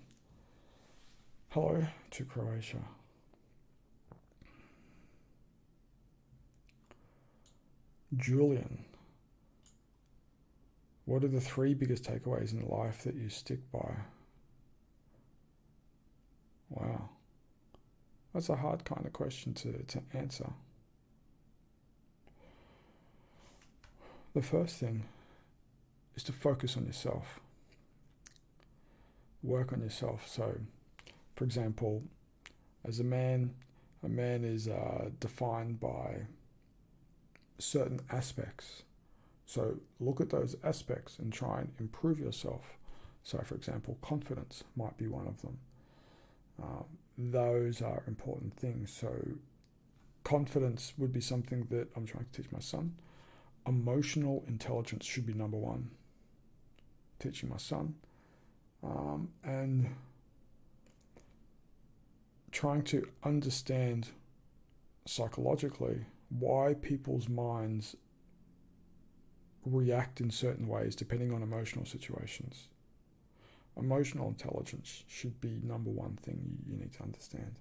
Hello to Croatia. Julian. What are the 3 biggest takeaways in life that you stick by? Wow. That's a hard kind of question to answer. The first thing is to focus on yourself. Work on yourself. So, for example, as a man is defined by certain aspects. So look at those aspects and try and improve yourself. So, for example, confidence might be one of them. Those are important things. So confidence would be something that I'm trying to teach my son. Emotional intelligence should be number 1. Teaching my son. And trying to understand psychologically why people's minds react in certain ways depending on emotional situations. Emotional intelligence should be number 1 thing you need to understand.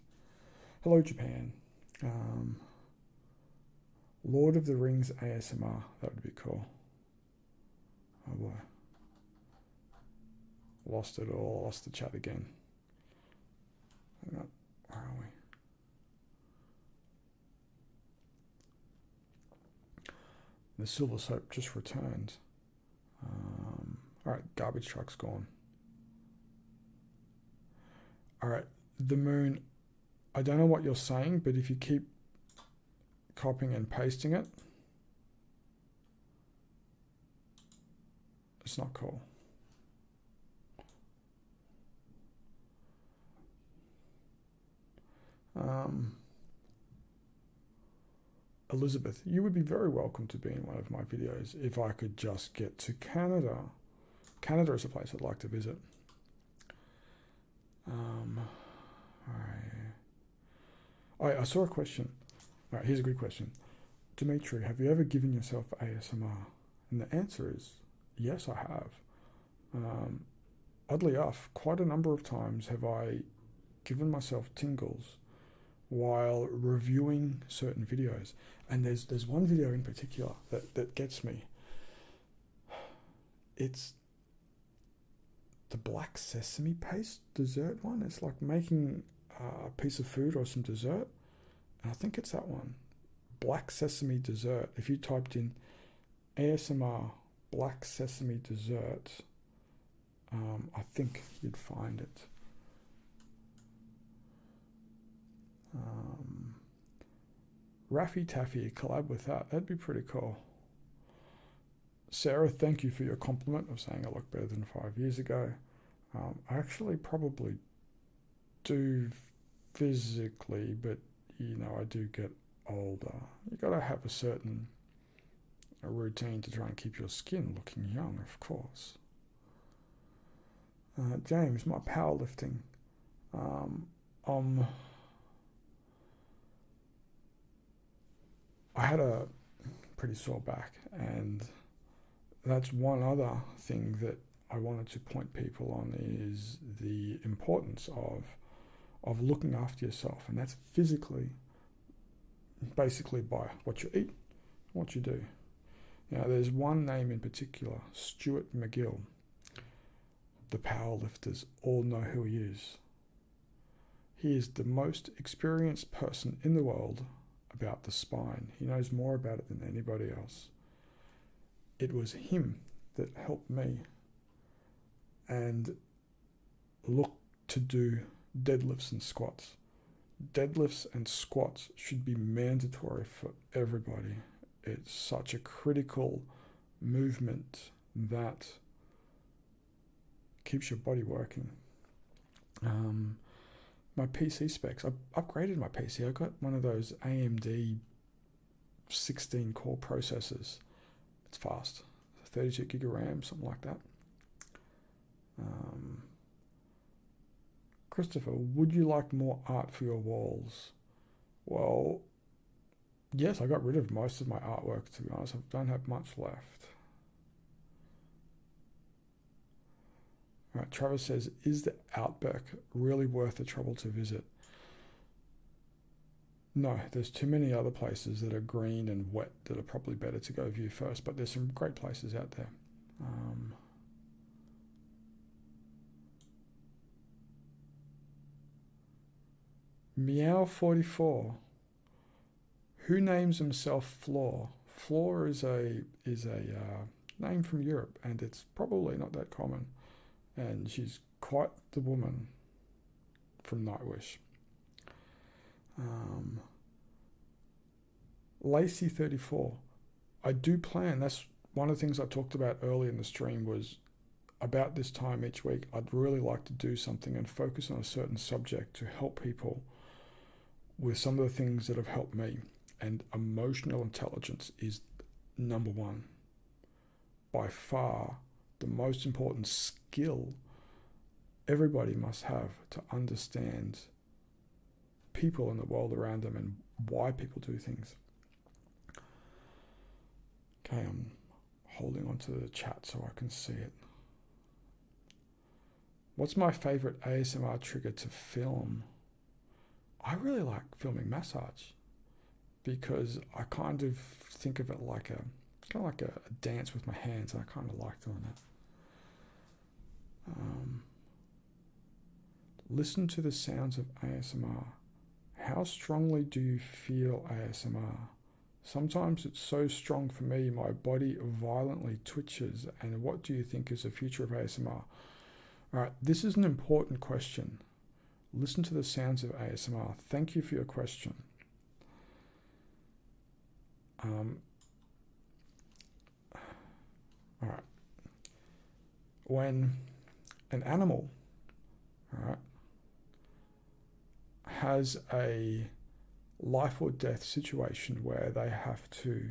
Hello, Japan. Lord of the Rings ASMR, that would be cool. Oh boy. Lost it all, lost the chat again. Hang on, where are we? The silver soap just returned. Alright, garbage truck's gone. Alright, the moon, I don't know what you're saying, but if you keep copying and pasting it, it's not cool. Elizabeth, you would be very welcome to be in one of my videos if I could just get to Canada. Canada is a place I'd like to visit. I saw a question. All right, here's a good question. Dmitri, have you ever given yourself ASMR? And the answer is yes, I have. Oddly enough, quite a number of times have I given myself tingles while reviewing certain videos. And there's one video in particular that gets me. It's the black sesame paste dessert one. It's like making a piece of food or some dessert. And I think it's that one. Black sesame dessert. If you typed in ASMR black sesame dessert, I think you'd find it. Raffy Taffy, collab with that. That'd be pretty cool. Sarah, thank you for your compliment of saying I look better than 5 years ago. I actually probably do physically, but you know, I do get older. You got to have a routine to try and keep your skin looking young, of course. James, my powerlifting. I had a pretty sore back, and that's one other thing that I wanted to point people on, is the importance of looking after yourself, and that's physically, basically by what you eat, what you do. Now, there's one name in particular, Stuart McGill. The powerlifters all know who he is. He is the most experienced person in the world about the spine. He knows more about it than anybody else. It was him that helped me and look to do deadlifts and squats. Deadlifts and squats should be mandatory for everybody. It's such a critical movement that keeps your body working. My PC specs, I upgraded my PC. I got one of those AMD 16 core processors. It's fast, 32 gig of RAM, something like that. Christopher, would you like more art for your walls? Well, yes, I got rid of most of my artwork, to be honest. I don't have much left. All right, Travis says, is the Outback really worth the trouble to visit? No, there's too many other places that are green and wet that are probably better to go view first, but there's some great places out there. Meow44. Who names himself Floor? Floor is a name from Europe, and it's probably not that common. And she's quite the woman from Nightwish. Lacey34. I do plan. That's one of the things I talked about earlier in the stream was about this time each week. I'd really like to do something and focus on a certain subject to help people with some of the things that have helped me. And emotional intelligence is number one. By far, the most important skill everybody must have to understand people in the world around them and why people do things. Okay, I'm holding on to the chat so I can see it. What's my favorite ASMR trigger to film? I really like filming massage because I kind of think of it like a dance with my hands, and I kind of like doing that. Listen to the sounds of ASMR. How strongly do you feel ASMR? Sometimes it's so strong for me, my body violently twitches. And what do you think is the future of ASMR? All right, this is an important question. Listen to the sounds of ASMR. Thank you for your question. All right. When an animal, all right, has a life or death situation where they have to,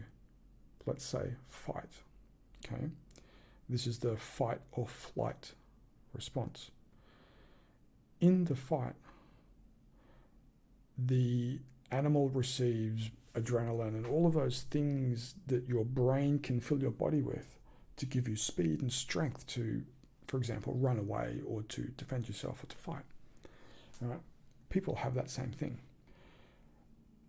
let's say, fight, okay? This is the fight or flight response. In the fight, the animal receives adrenaline and all of those things that your brain can fill your body with to give you speed and strength to, for example, run away or to defend yourself or to fight. All right? People have that same thing.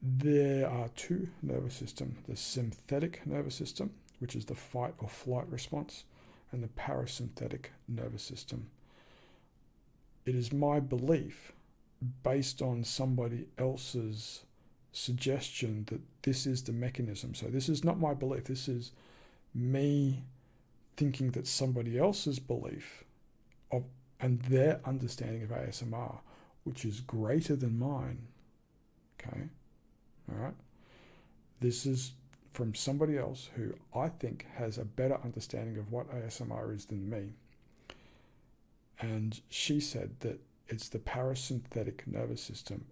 There are two nervous systems, the sympathetic nervous system, which is the fight or flight response, and the parasympathetic nervous system. It is my belief, based on somebody else's suggestion, that this is the mechanism. So this is not my belief. This is me thinking that somebody else's belief of and their understanding of ASMR, which is greater than mine. Okay, all right. This is from somebody else who I think has a better understanding of what ASMR is than me. And she said that it's the parasympathetic nervous system,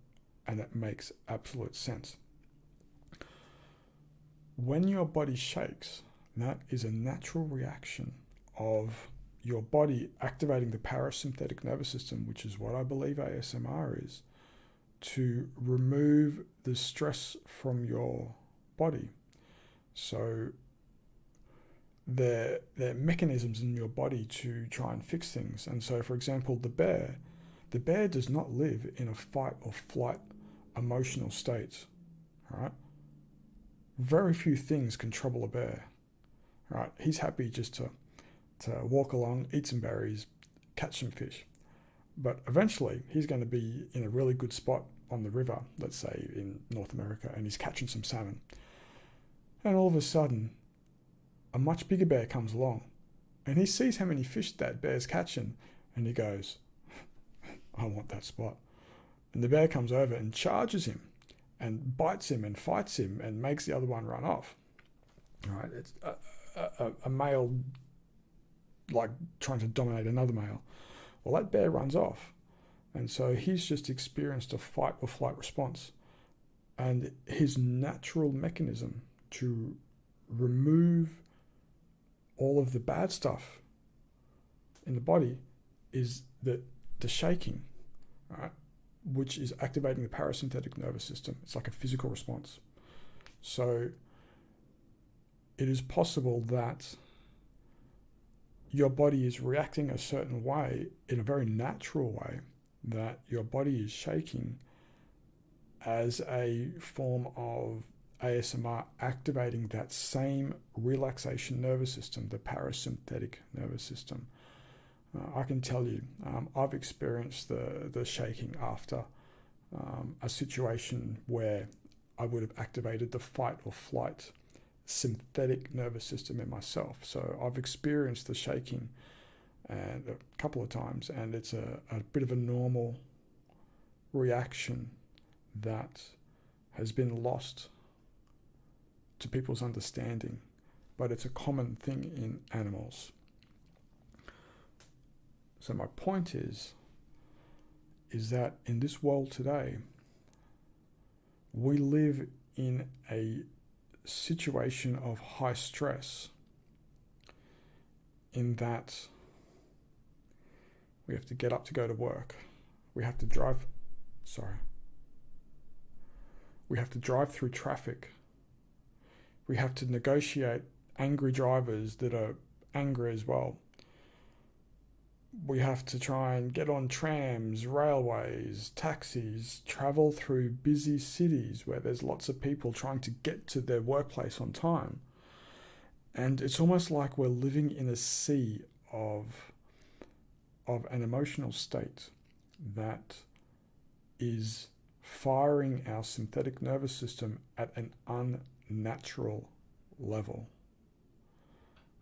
and it makes absolute sense. When your body shakes, that is a natural reaction of your body activating the parasympathetic nervous system, which is what I believe ASMR is, to remove the stress from your body. So there are mechanisms in your body to try and fix things. And so, for example, the bear does not live in a fight or flight emotional state, right? Very few things can trouble a bear. right? He's happy just to walk along, eat some berries, catch some fish. But eventually he's going to be in a really good spot on the river, let's say in North America, and he's catching some salmon. And all of a sudden, a much bigger bear comes along, and he sees how many fish that bear's catching, and he goes, I want that spot. And the bear comes over and charges him and bites him and fights him and makes the other one run off. Right? It's a male like trying to dominate another male. Well, that bear runs off. And so he's just experienced a fight or flight response. And his natural mechanism to remove all of the bad stuff in the body is the shaking, right? Which is activating the parasympathetic nervous system. It's like a physical response. So it is possible that your body is reacting a certain way, in a very natural way, that your body is shaking as a form of ASMR activating that same relaxation nervous system, the parasympathetic nervous system. I can tell you, I've experienced the shaking after a situation where I would have activated the fight or flight sympathetic nervous system in myself. So I've experienced the shaking and a couple of times, and it's a bit of a normal reaction that has been lost to people's understanding, but it's a common thing in animals. So my point is that in this world today, we live in a situation of high stress, in that we have to get up to go to work. We have to drive through traffic. We have to negotiate angry drivers that are angry as well. We have to try and get on trams, railways, taxis, travel through busy cities where there's lots of people trying to get to their workplace on time. And it's almost like we're living in a sea of an emotional state that is firing our sympathetic nervous system at an unnatural level.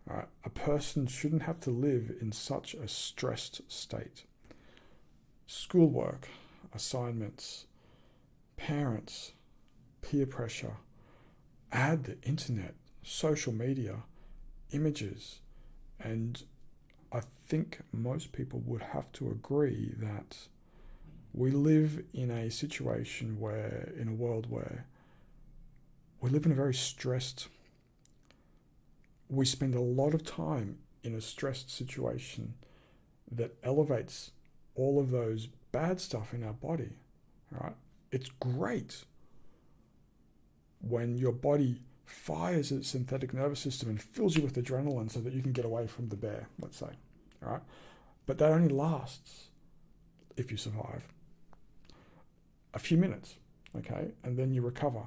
Right? A person shouldn't have to live in such a stressed state. Schoolwork, assignments, parents, peer pressure, add the internet, social media, images, and I think most people would have to agree that we live in a situation where, in a world where we live in a very stressed, we spend a lot of time in a stressed situation that elevates all of those bad stuff in our body, right? It's great when your body fires its synthetic nervous system and fills you with adrenaline so that you can get away from the bear, let's say, all right? But that only lasts, if you survive, a few minutes, okay? And then you recover.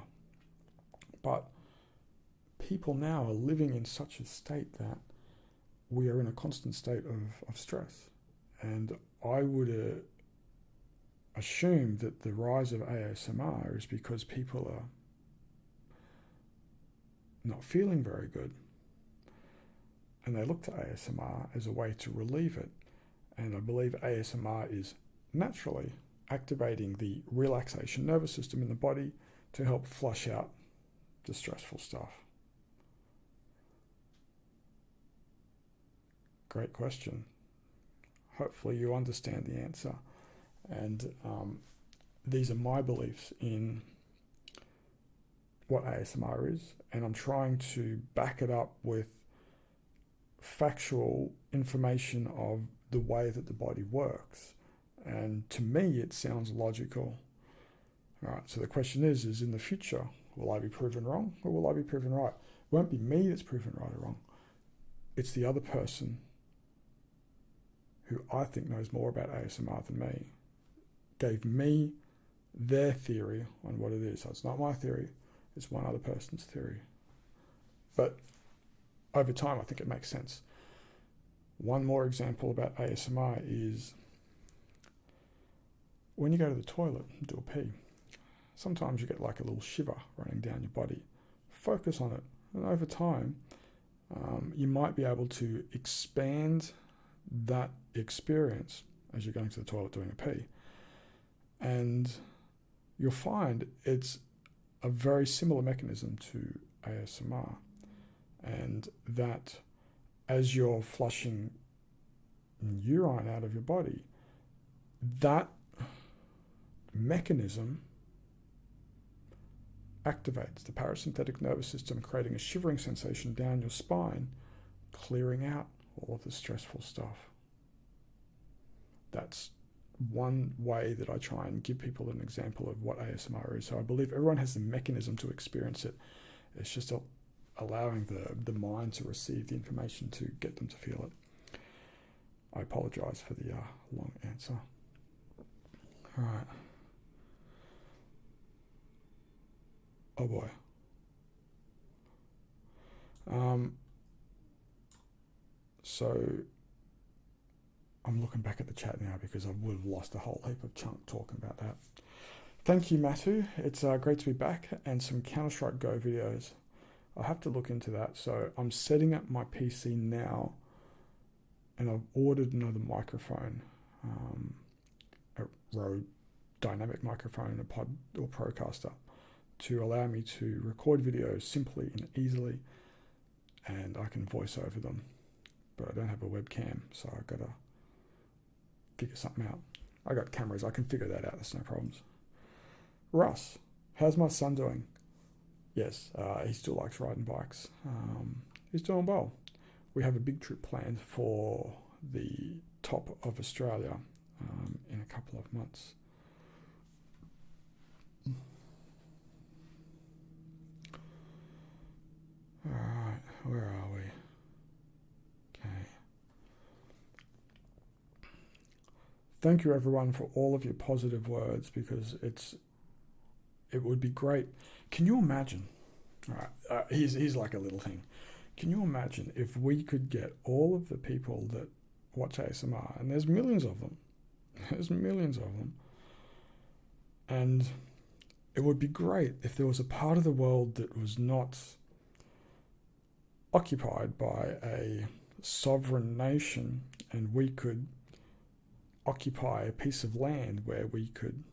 But people now are living in such a state that we are in a constant state of stress. And I would assume that the rise of ASMR is because people are not feeling very good. And they look to ASMR as a way to relieve it. And I believe ASMR is naturally activating the relaxation nervous system in the body to help flush out the stressful stuff. Great question. Hopefully you understand the answer. And these are my beliefs in what ASMR is, and I'm trying to back it up with factual information of the way that the body works. And to me, it sounds logical. All right, so the question is in the future, will I be proven wrong or will I be proven right? It won't be me that's proven right or wrong. It's the other person who I think knows more about ASMR than me, gave me their theory on what it is. So it's not my theory, it's one other person's theory. But over time, I think it makes sense. One more example about ASMR is when you go to the toilet and do a pee, sometimes you get like a little shiver running down your body. Focus on it, and over time, you might be able to expand that experience as you're going to the toilet doing a pee. And you'll find it's a very similar mechanism to ASMR, and that as you're flushing urine out of your body, that mechanism activates the parasympathetic nervous system, creating a shivering sensation down your spine, clearing out all of the stressful stuff. That's one way that I try and give people an example of what ASMR is. So I believe everyone has the mechanism to experience it. It's just allowing the mind to receive the information to get them to feel it. I apologize for the long answer. All right. Oh boy. So I'm looking back at the chat now because I would have lost a whole heap of chunk talking about that. Thank you, Matthew. It's great to be back, and some Counter-Strike Go videos. I'll have to look into that. So I'm setting up my PC now, and I've ordered another microphone, a Rode dynamic microphone, a pod or Procaster, to allow me to record videos simply and easily, and I can voice over them. But I don't have a webcam, so I've got to figure something out. I got cameras, I can figure that out, there's no problems. Russ, how's my son doing? Yes, he still likes riding bikes. He's doing well. We have a big trip planned for the top of Australia in a couple of months. All right, where are we? Okay. Thank you everyone for all of your positive words, because it would be great. Can you imagine? All right, here's like a little thing. Can you imagine if we could get all of the people that watch ASMR, and there's millions of them, and it would be great if there was a part of the world that was not occupied by a sovereign nation, and we could occupy a piece of land where we could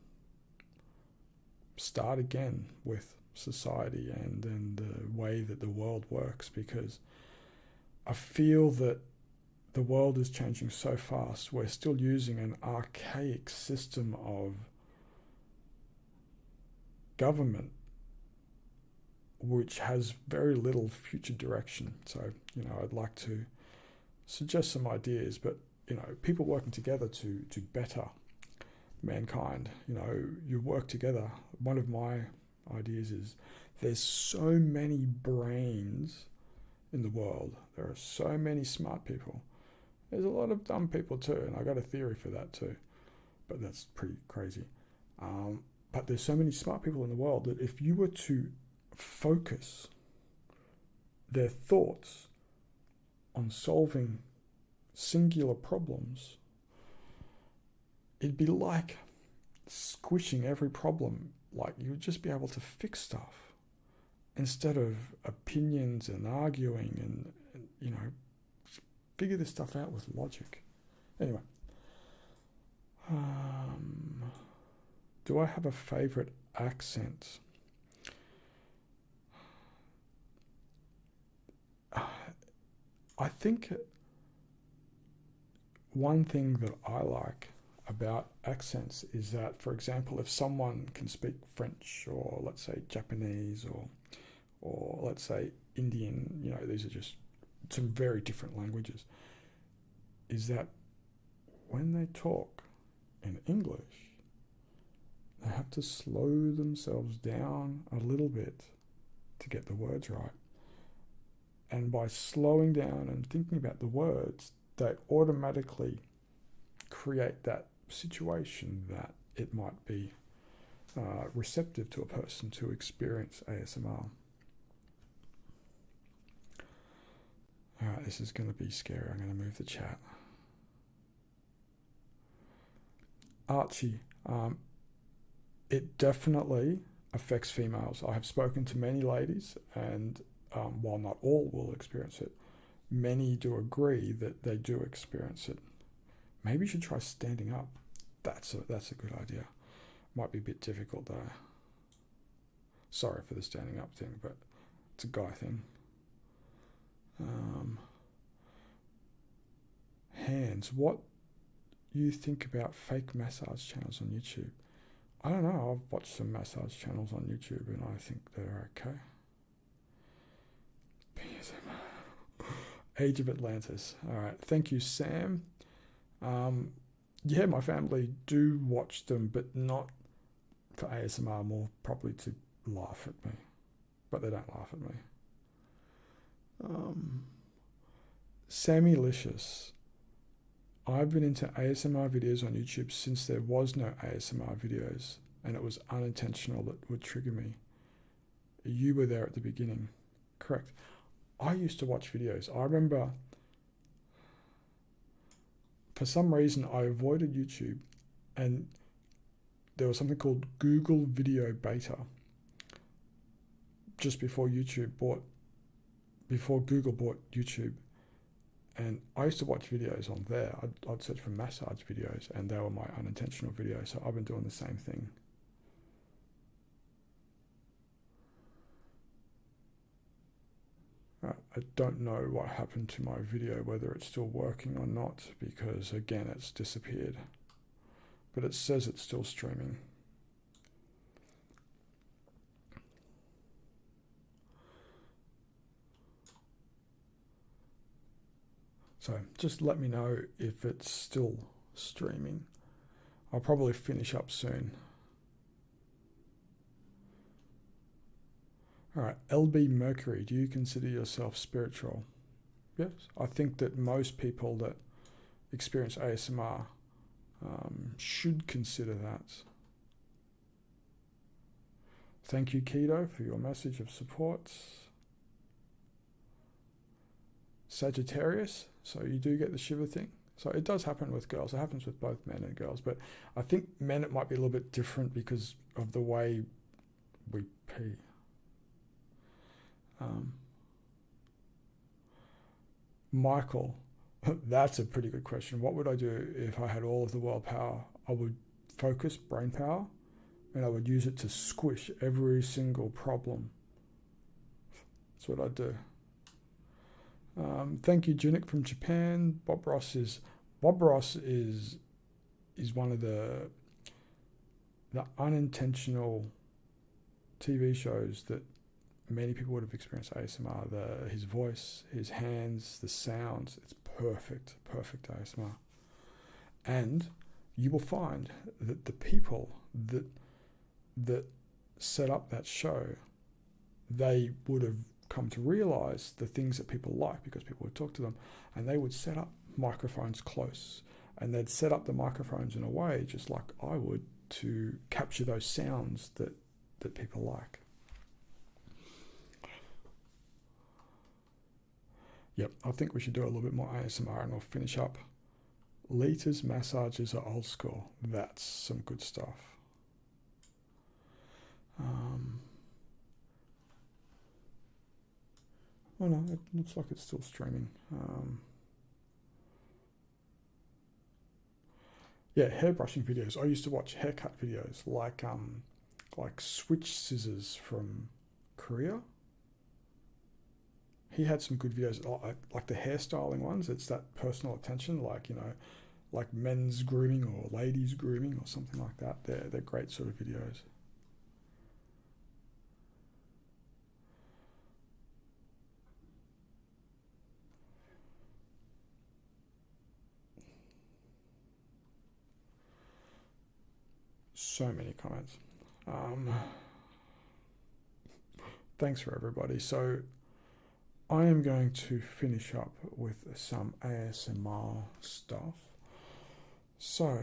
start again with society and the way that the world works, because I feel that the world is changing so fast. We're still using an archaic system of government which has very little future direction. So, I'd like to suggest some ideas, but, people working together to better mankind. You work together. One of my ideas is there's so many brains in the world. There are so many smart people. There's a lot of dumb people too, and I got a theory for that too, but that's pretty crazy. But there's so many smart people in the world that if you were to focus their thoughts on solving singular problems, it'd be like squishing every problem. Like, you'd just be able to fix stuff instead of opinions and arguing and figure this stuff out with logic. Anyway, do I have a favorite accent? I think one thing that I like about accents is that, for example, if someone can speak French, or let's say Japanese, or let's say Indian, these are just some very different languages, is that when they talk in English, they have to slow themselves down a little bit to get the words right. And by slowing down and thinking about the words, they automatically create that situation that it might be receptive to a person to experience ASMR. this is going to be scary. I'm going to move the chat. Archie, it definitely affects females. I have spoken to many ladies, and while not all will experience it, many do agree that they do experience it. Maybe you should try standing up. That's a good idea. Might be a bit difficult though. Sorry for the standing up thing, but it's a guy thing. Hands. What you think about fake massage channels on YouTube? I don't know. I've watched some massage channels on YouTube and I think they're okay. Age of Atlantis. All right. Thank you, Sam. Yeah, my family do watch them, but not for ASMR, more probably to laugh at me. But they don't laugh at me. Sammy Licious. I've been into ASMR videos on YouTube since there was no ASMR videos, and it was unintentional that would trigger me. You were there at the beginning. Correct. I used to watch videos. I remember for some reason I avoided YouTube, and there was something called Google Video Beta just before Google bought YouTube. And I used to watch videos on there. I'd search for massage videos, and they were my unintentional videos. So I've been doing the same thing. I don't know what happened to my video, whether it's still working or not, because again, it's disappeared. But it says it's still streaming. So just let me know if it's still streaming. I'll probably finish up soon. All right, LB Mercury, do you consider yourself spiritual? Yes, I think that most people that experience ASMR should consider that. Thank you, Keto, for your message of support. Sagittarius, so you do get the shiver thing. So it does happen with girls. It happens with both men and girls. But I think men, it might be a little bit different because of the way we pee. Michael, that's a pretty good question. What would I do if I had all of the world power? I would focus brain power, and I would use it to squish every single problem. That's what I'd do. Thank you, Junik from Japan. Bob Ross is one of the unintentional TV shows that many people would have experienced ASMR. His voice, his hands, the sounds, it's perfect ASMR. And you will find that the people that set up that show, they would have come to realize the things that people like because people would talk to them, and they would set up microphones close, and they'd set up the microphones in a way just like I would to capture those sounds that people like. Yep, I think we should do a little bit more ASMR and we'll finish up. Lita's massages are old school. That's some good stuff. Oh no, it looks like it's still streaming. Yeah, hairbrushing videos. I used to watch haircut videos like Switch Scissors from Korea. He had some good videos, like the hairstyling ones. It's that personal attention, like, you know, like men's grooming or ladies grooming or something like that. They're great sort of videos. So many comments. Thanks for everybody. So I am going to finish up with some ASMR stuff. So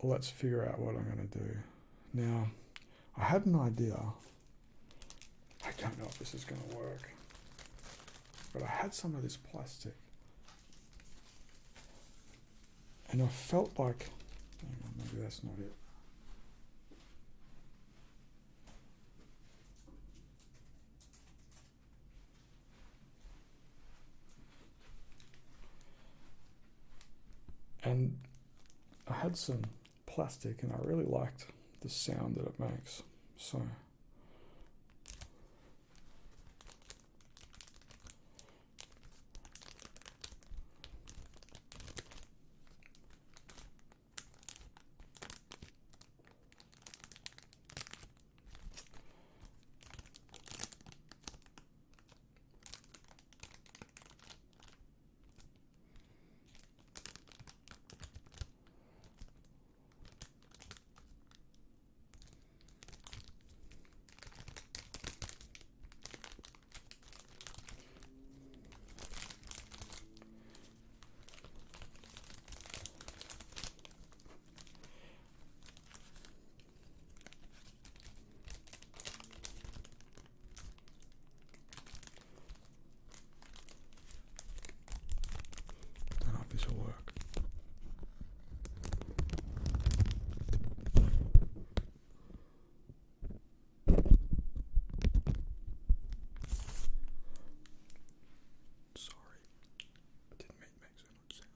let's figure out what I'm going to do. Now, I had an idea. I don't know if this is going to work. But I had some of this plastic. And I felt like, hang on, maybe that's not it. And I had some plastic and I really liked the sound that it makes. So this will work. Sorry, didn't mean to make so much sound.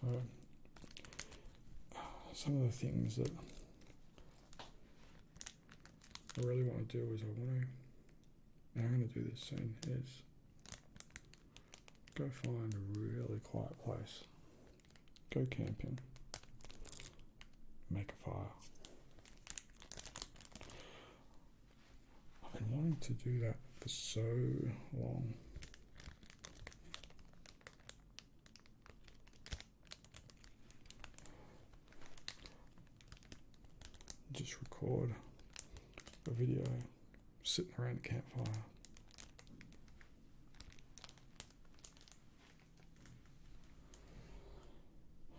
So, some of the things that I really want to do is and I'm going to do this soon, is go find a really quiet place, go camping, make a fire. I've been wanting to do that for so long. Just record a video sitting around a campfire.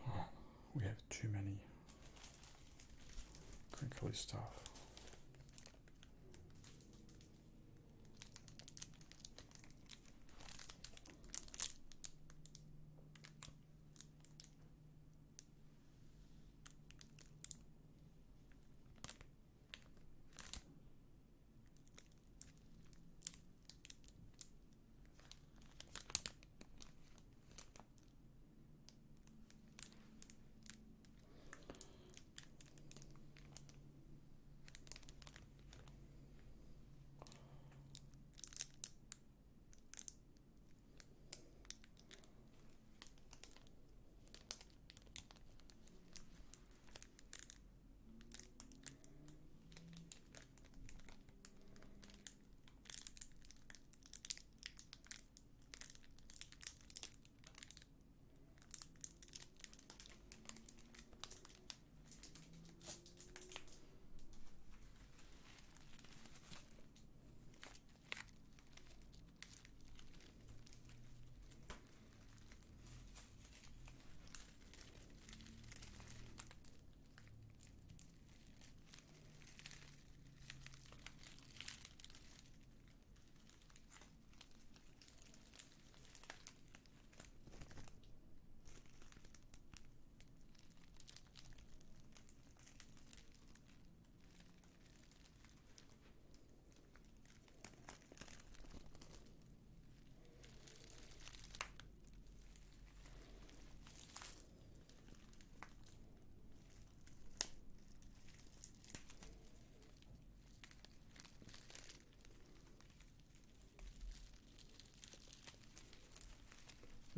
Alright, we have too many crinkly stuff.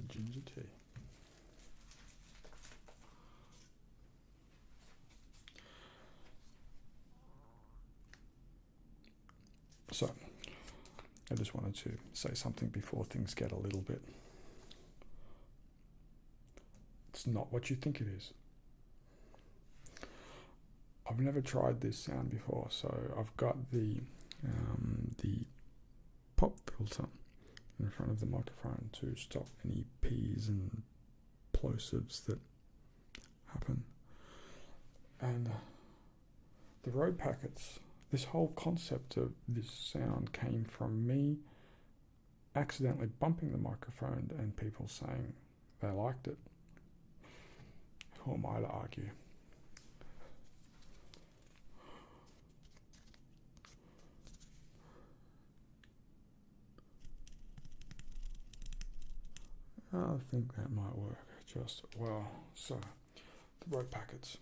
Ginger tea. So, I just wanted to say something before things get a little bit. It's not what you think it is. I've never tried this sound before, so I've got the pop filter in front of the microphone to stop any P's and plosives that happen. And the road packets, this whole concept of this sound came from me accidentally bumping the microphone and people saying they liked it. Who am I to argue? I think that might work just well. So, the road packets.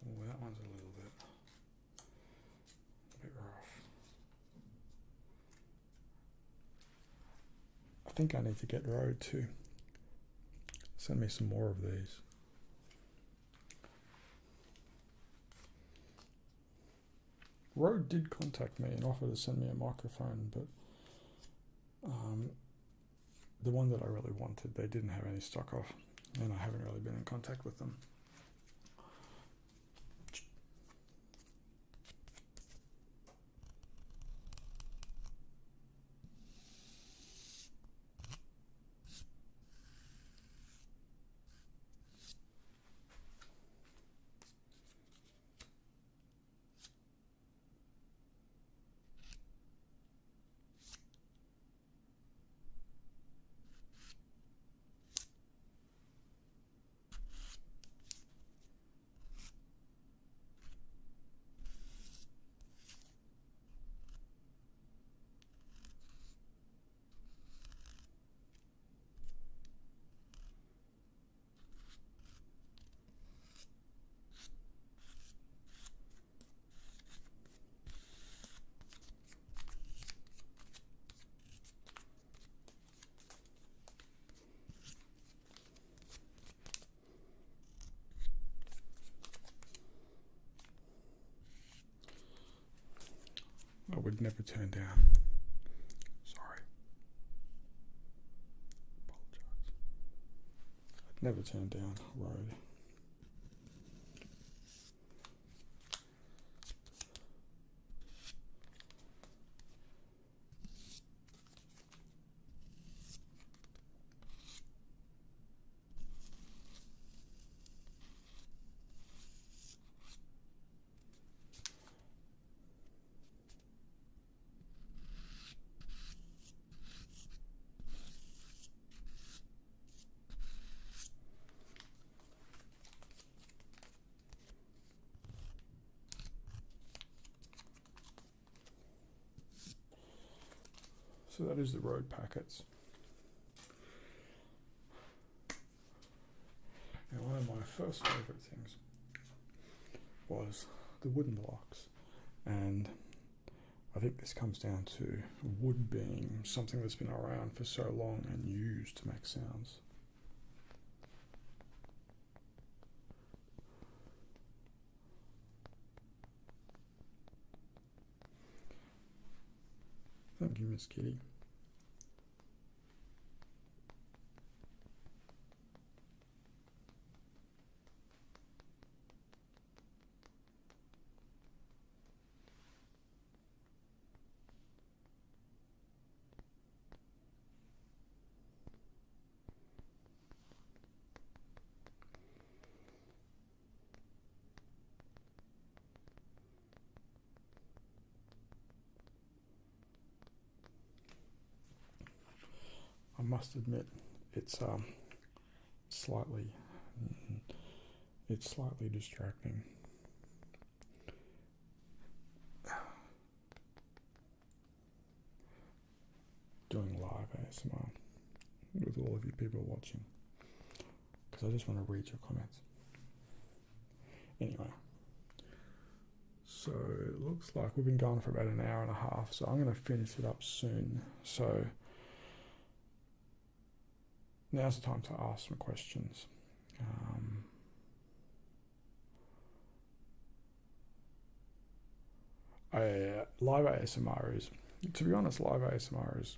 Oh, that one's a little bit rough. I think I need to get Rode to send me some more of these. Rode did contact me and offer to send me a microphone, but the one that I really wanted, they didn't have any stock of, and I haven't really been in contact with them. I would never turn down. Sorry. Apologize. I'd never turn down Rode. So that is the Rode packets. And one of my first favourite things was the wooden blocks. And I think this comes down to wood being something that's been around for so long and used to make sounds. Thank you, Miss Kitty. I must admit, it's slightly distracting. Doing live ASMR with all of you people watching, because I just want to read your comments. Anyway, So it looks like we've been going for about an hour and a half, so I'm going to finish it up soon. So now's the time to ask some questions. Live ASMR is, to be honest, live ASMR is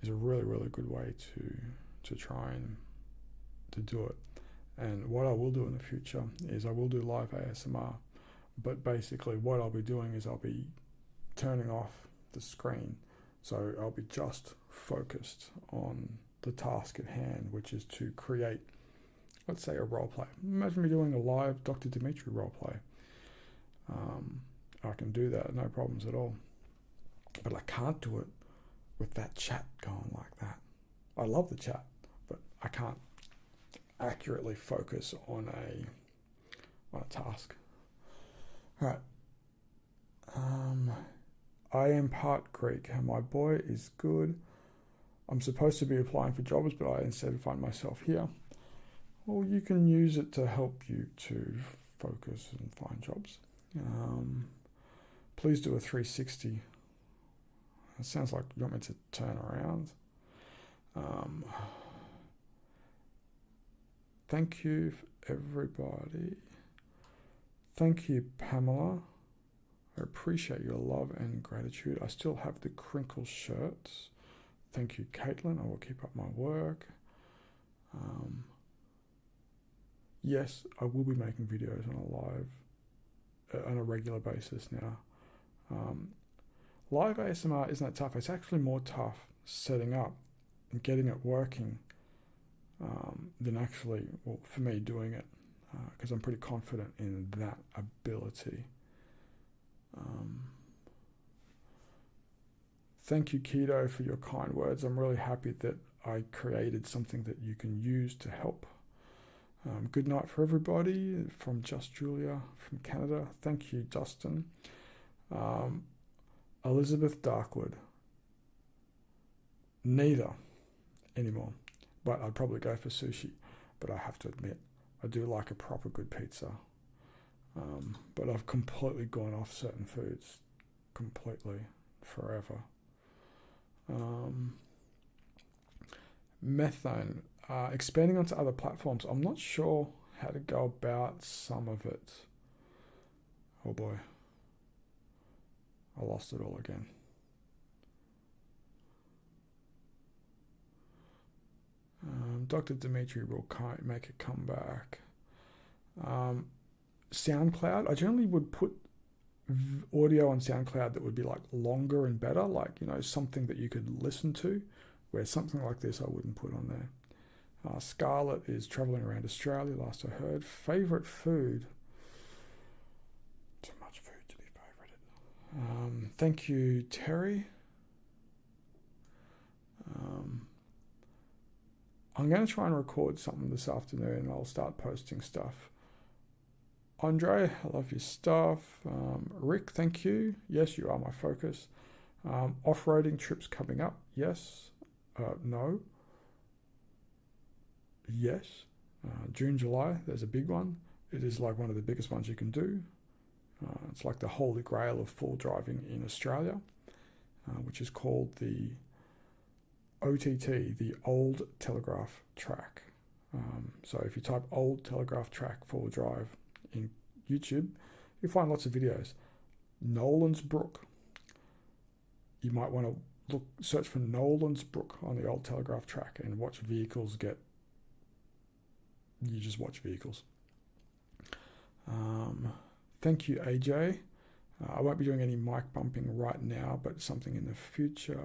a really, really good way to try and to do it. And what I will do in the future is I will do live ASMR, but basically what I'll be doing is I'll be turning off the screen, so I'll be just focused on the task at hand, which is to create, let's say, a role play. Imagine me doing a live Dr. Dmitri role play. I can do that, no problems at all. But I can't do it with that chat going like that. I love the chat, but I can't accurately focus on a task. All right. I am part Greek, and my boy is good. I'm supposed to be applying for jobs, but I instead find myself here. Well, you can use it to help you to focus and find jobs. Please do a 360. It sounds like you want me to turn around. Thank you, everybody. Thank you, Pamela. I appreciate your love and gratitude. I still have the Crinkle shirts. Thank you, Caitlin. I will keep up my work. Yes, I will be making videos on a regular basis now. Live ASMR isn't that tough. It's actually more tough setting up and getting it working than actually, well, for me, doing it, because I'm pretty confident in that ability. Thank you, Keto, for your kind words. I'm really happy that I created something that you can use to help. Good night for everybody from Just Julia from Canada. Thank you, Dustin. Elizabeth Darkwood. Neither anymore, but I'd probably go for sushi. But I have to admit, I do like a proper good pizza. But I've completely gone off certain foods, completely, forever. Methane. Expanding onto other platforms. I'm not sure how to go about some of it. Oh boy. I lost it all again. Dr. Dmitri will make a comeback. SoundCloud. I generally would put audio on SoundCloud that would be like longer and better, like, you know, something that you could listen to, where something like this I wouldn't put on there. Scarlett is traveling around Australia, last I heard. Favorite food. Too much food to be favorited. Thank you, Terry. I'm going to try and record something this afternoon, and I'll start posting stuff. Andre, I love your stuff. Rick, thank you. Yes, you are my focus. Off-roading trips coming up. Yes. No. Yes. June, July, there's a big one. It is like one of the biggest ones you can do. It's like the holy grail of full driving in Australia, which is called the OTT, the Old Telegraph Track. So if you type Old Telegraph Track full drive in YouTube, you find lots of videos. Nolan's Brook. You might want to search for Nolan's Brook on the Old Telegraph Track and watch vehicles get. You just watch vehicles. Thank you, AJ. I won't be doing any mic bumping right now, but something in the future.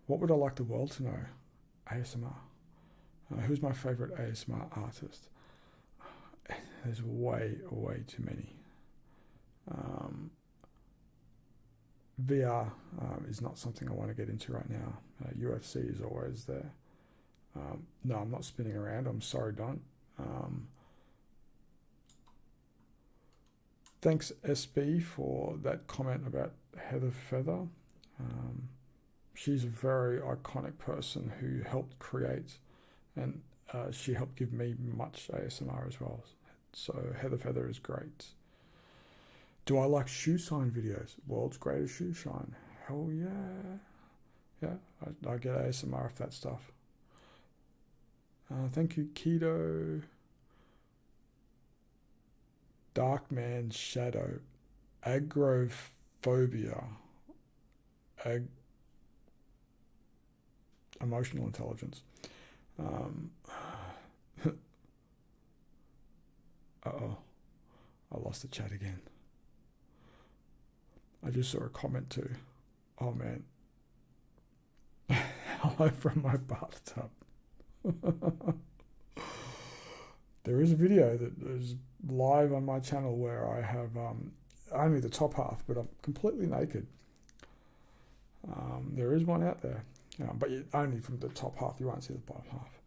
What would I like the world to know? ASMR. Who's my favorite ASMR artist? There's way too many. VR is not something I want to get into right now. UFC is always there. No, I'm not spinning around. I'm sorry, don't. Thanks, SB, for that comment about Heather Feather. She's a very iconic person who helped create, and she helped give me much ASMR as well. So Heather Feather is great. Do I like shoe shine videos? World's greatest shoe shine. Hell yeah. Yeah, I get ASMR of that stuff. Thank you, Keto. Dark Man Shadow. Agrophobia. Emotional intelligence. Uh-oh. I lost the chat again. I just saw a comment too. Oh man. Hello from my bathtub. There is a video that is live on my channel where I have only the top half, but I'm completely naked. There is one out there, but only from the top half. You won't see the bottom half.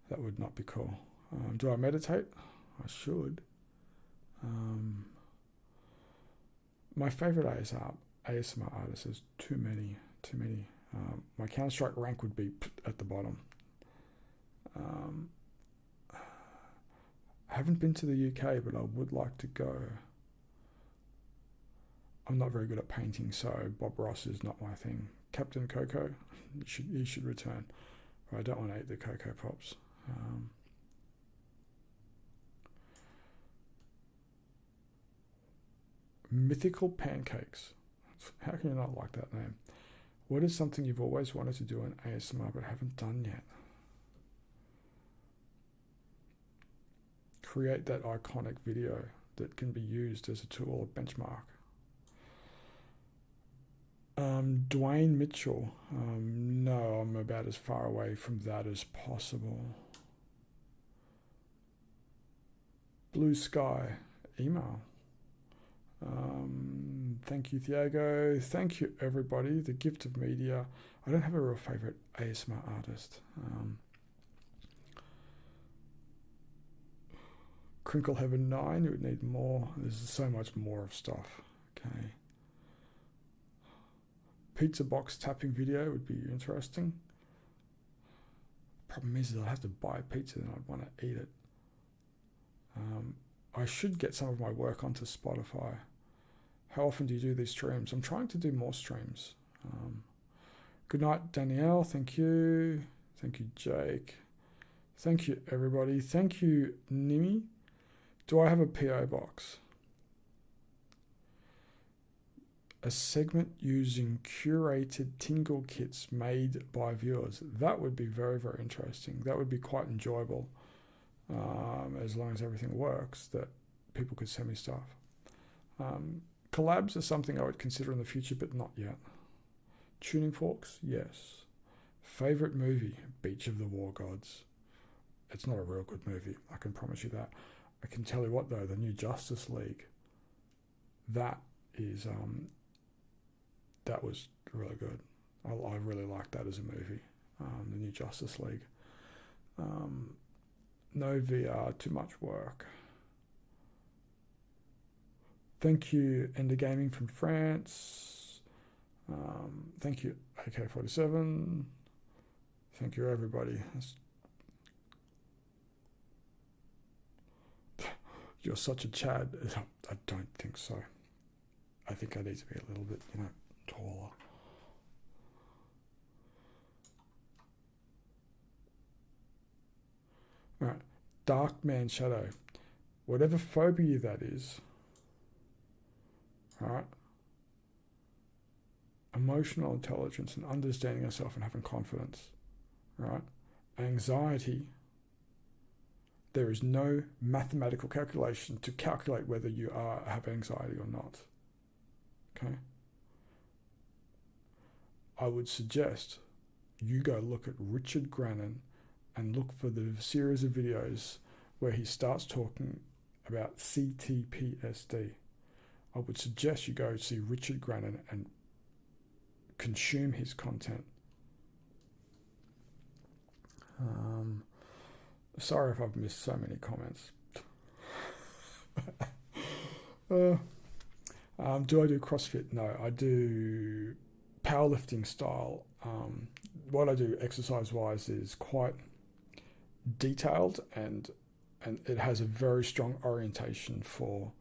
That would not be cool. Do I meditate? I should. My favorite ASMR artist is too many. My Counter-Strike rank would be at the bottom. I haven't been to the UK, but I would like to go. I'm not very good at painting, so Bob Ross is not my thing. Captain Coco, he should return. I don't want to eat the Cocoa Pops. Mythical Pancakes. How can you not like that name? What is something you've always wanted to do in ASMR but haven't done yet? Create that iconic video that can be used as a tool or benchmark. Dwayne Mitchell. No, I'm about as far away from that as possible. Blue Sky. Email. Thank you, Thiago. Thank you, everybody. The gift of media. I don't have a real favorite ASMR artist. Crinkle Heaven 9, you would need more. There's so much more of stuff. Okay. Pizza box tapping video would be interesting. Problem is I'd have to buy pizza and I'd want to eat it. I should get some of my work onto Spotify. How often do you do these streams? I'm trying to do more streams. Good night, Danielle. Thank you. Thank you, Jake. Thank you, everybody. Thank you, Nimi. Do I have a PO box? A segment using curated tingle kits made by viewers. That would be very, very interesting. That would be quite enjoyable. As long as everything works, that people could send me stuff. Collabs are something I would consider in the future, but not yet. Tuning forks, yes. Favorite movie, Beach of the War Gods. It's not a real good movie, I can promise you that. I can tell you what though, the new Justice League, that was really good. I really liked that as a movie, the new Justice League. No VR, too much work. Thank you, Ender Gaming from France. Thank you, AK47. Thank you, everybody. You're such a Chad. I don't think so. I think I need to be a little bit, taller. All right, Dark Man Shadow. Whatever phobia that is, all right, emotional intelligence and understanding yourself and having confidence, right? Anxiety, there is no mathematical calculation to calculate whether you have anxiety or not, okay? I would suggest you go look at Richard Grannon and look for the series of videos where he starts talking about CTPSD. I would suggest you go see Richard Grannon and consume his content. Sorry if I've missed so many comments. Do I do CrossFit? No, I do powerlifting style. What I do exercise-wise is quite detailed and it has a very strong orientation for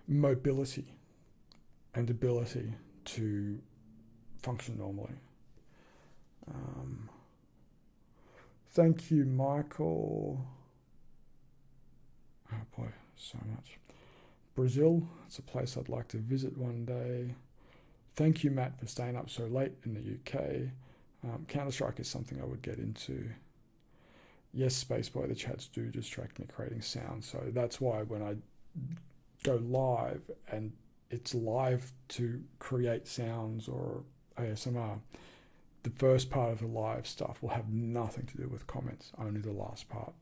mobility and ability to function normally. Thank you, Michael. Oh boy, so much. Brazil, it's a place I'd like to visit one day. Thank you, Matt, for staying up so late in the UK. Counter-Strike is something I would get into. Yes, Spaceboy, the chats do distract me creating sound, so that's why when I go live and it's live to create sounds or ASMR, the first part of the live stuff will have nothing to do with comments, only the last part.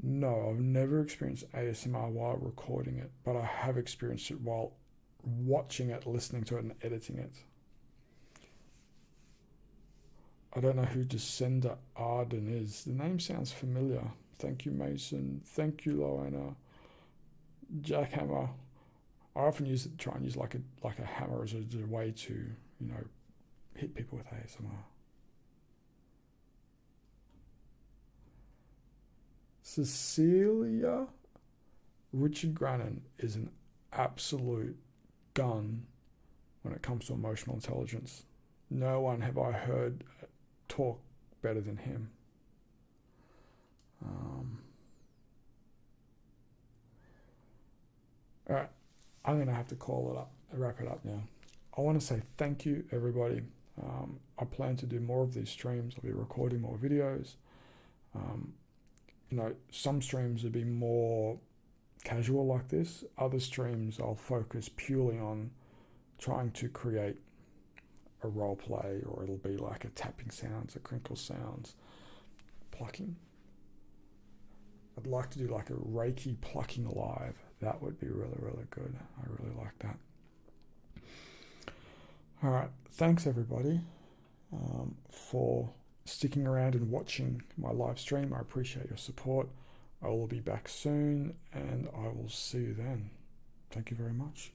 No, I've never experienced ASMR while recording it, but I have experienced it while watching it, listening to it, and editing it. I don't know who Descender Arden is. The name sounds familiar. Thank you, Mason. Thank you, Loana. Jackhammer. I often try and use like a hammer as a way to, hit people with ASMR. Cecilia, Richard Grannon is an absolute gun when it comes to emotional intelligence. No one have I heard talk better than him. All right, I'm going to have to wrap it up now. I want to say thank you, everybody. I plan to do more of these streams. I'll be recording more videos. Some streams will be more casual like this. Other streams I'll focus purely on trying to create a role play, or it'll be like a tapping sounds, a crinkle sounds, plucking. I'd like to do like a Reiki plucking live. That would be really, really good. I really like that. All right. Thanks, everybody, for sticking around and watching my live stream. I appreciate your support. I will be back soon, and I will see you then. Thank you very much.